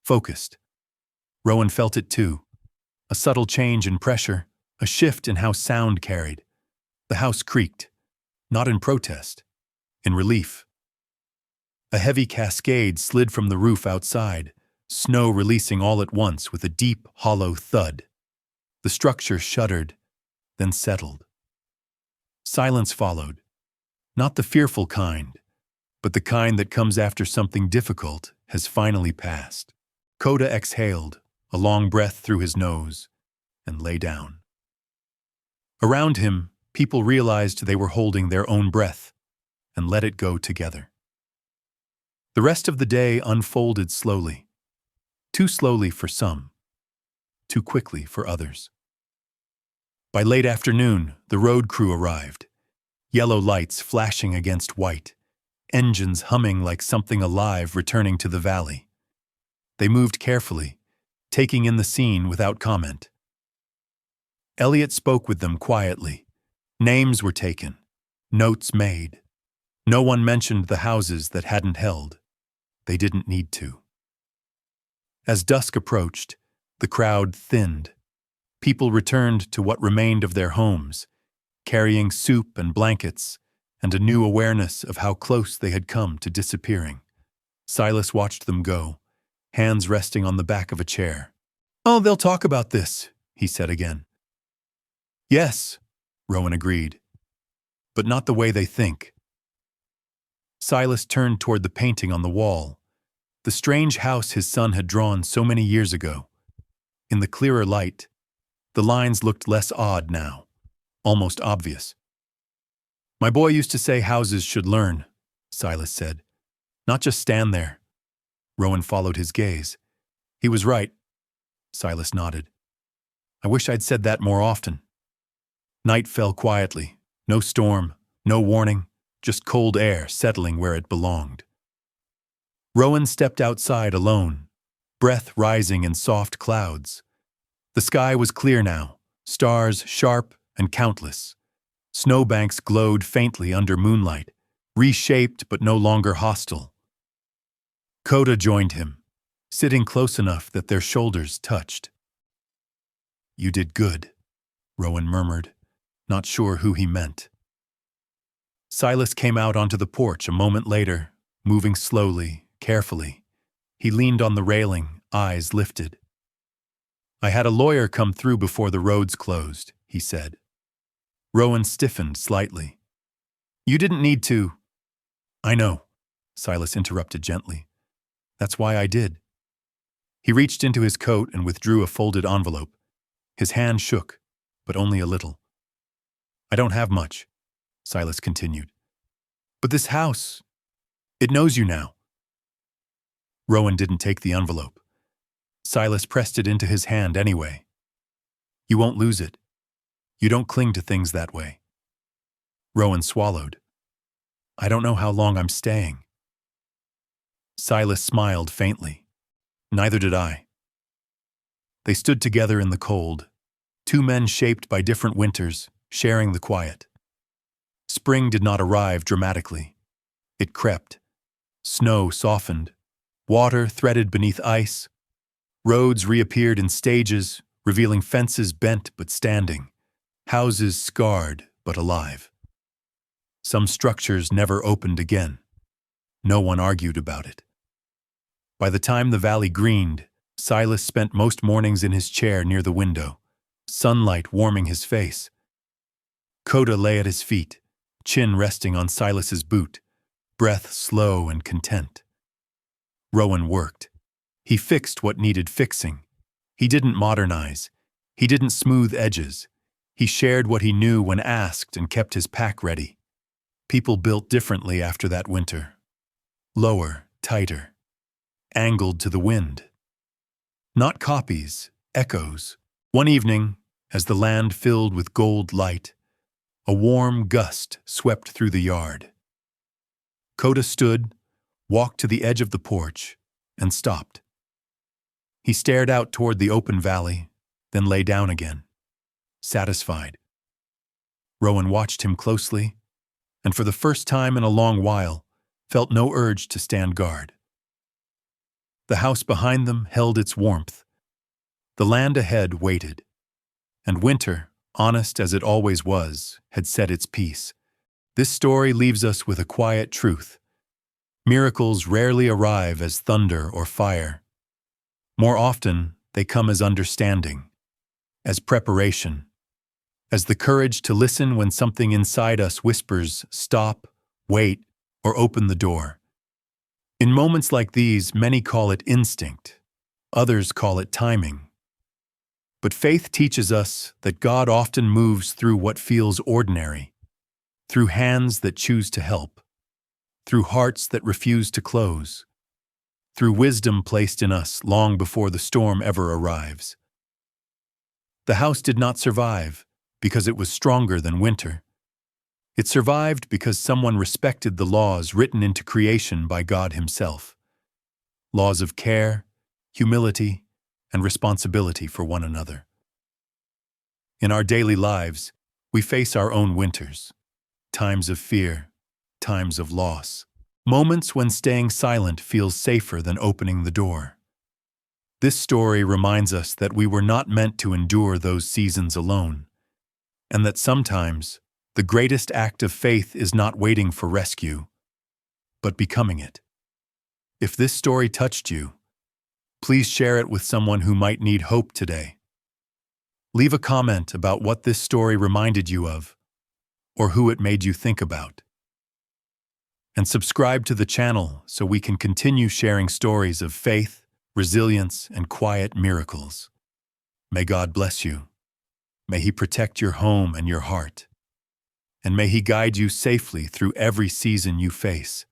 Focused. Rowan felt it too. A subtle change in pressure, a shift in how sound carried. The house creaked, not in protest, in relief. A heavy cascade slid from the roof outside, snow releasing all at once with a deep, hollow thud. The structure shuddered, then settled. Silence followed, not the fearful kind, but the kind that comes after something difficult has finally passed. Coda exhaled, a long breath through his nose, and lay down. Around him, people realized they were holding their own breath and let it go together. The rest of the day unfolded slowly. Too slowly for some, too quickly for others. By late afternoon, the road crew arrived. Yellow lights flashing against white, engines humming like something alive returning to the valley. They moved carefully, taking in the scene without comment. Elliot spoke with them quietly. Names were taken, notes made. No one mentioned the houses that hadn't held. They didn't need to. As dusk approached, the crowd thinned. People returned to what remained of their homes, carrying soup and blankets, and a new awareness of how close they had come to disappearing. Silas watched them go, hands resting on the back of a chair. "Oh, they'll talk about this," he said again. "Yes," Rowan agreed, "but not the way they think." Silas turned toward the painting on the wall, the strange house his son had drawn so many years ago. In the clearer light, the lines looked less odd now, almost obvious. "My boy used to say houses should learn," Silas said, "not just stand there." Rowan followed his gaze. "He was right," Silas nodded. "I wish I'd said that more often." Night fell quietly. No storm, no warning, just cold air settling where it belonged. Rowan stepped outside alone, breath rising in soft clouds. The sky was clear now, stars sharp and countless. Snowbanks glowed faintly under moonlight, reshaped but no longer hostile. Coda joined him, sitting close enough that their shoulders touched. "You did good," Rowan murmured, not sure who he meant. Silas came out onto the porch a moment later, moving slowly, carefully. He leaned on the railing, eyes lifted. "I had a lawyer come through before the roads closed," he said. Rowan stiffened slightly. "You didn't need to." "I know," Silas interrupted gently. "That's why I did." He reached into his coat and withdrew a folded envelope. His hand shook, but only a little. "I don't have much," Silas continued. "But this house, it knows you now." Rowan didn't take the envelope. Silas pressed it into his hand anyway. "You won't lose it. You don't cling to things that way." Rowan swallowed. "I don't know how long I'm staying." Silas smiled faintly. "Neither did I." They stood together in the cold, two men shaped by different winters, sharing the quiet. Spring did not arrive dramatically. It crept. Snow softened. Water threaded beneath ice. Roads reappeared in stages, revealing fences bent but standing, houses scarred but alive. Some structures never opened again. No one argued about it. By the time the valley greened, Silas spent most mornings in his chair near the window, sunlight warming his face. Coda lay at his feet, chin resting on Silas's boot, breath slow and content. Rowan worked. He fixed what needed fixing. He didn't modernize. He didn't smooth edges. He shared what he knew when asked and kept his pack ready. People built differently after that winter. Lower, tighter, angled to the wind. Not copies, echoes. One evening, as the land filled with gold light, a warm gust swept through the yard. Coda stood, walked to the edge of the porch, and stopped. He stared out toward the open valley, then lay down again, satisfied. Rowan watched him closely, and for the first time in a long while, felt no urge to stand guard. The house behind them held its warmth. The land ahead waited, and winter, honest as it always was, had said its piece. This story leaves us with a quiet truth. Miracles rarely arrive as thunder or fire. More often, they come as understanding, as preparation, as the courage to listen when something inside us whispers, "Stop, wait," or "Open the door." In moments like these, many call it instinct. Others call it timing. But faith teaches us that God often moves through what feels ordinary, through hands that choose to help, through hearts that refuse to close, through wisdom placed in us long before the storm ever arrives. The house did not survive because it was stronger than winter. It survived because someone respected the laws written into creation by God Himself. Laws of care, humility, and responsibility for one another. In our daily lives, we face our own winters, times of fear, times of loss, moments when staying silent feels safer than opening the door. This story reminds us that we were not meant to endure those seasons alone, and that sometimes the greatest act of faith is not waiting for rescue, but becoming it. If this story touched you, please share it with someone who might need hope today. Leave a comment about what this story reminded you of, or who it made you think about. And subscribe to the channel so we can continue sharing stories of faith, resilience, and quiet miracles. May God bless you. May He protect your home and your heart. And may He guide you safely through every season you face.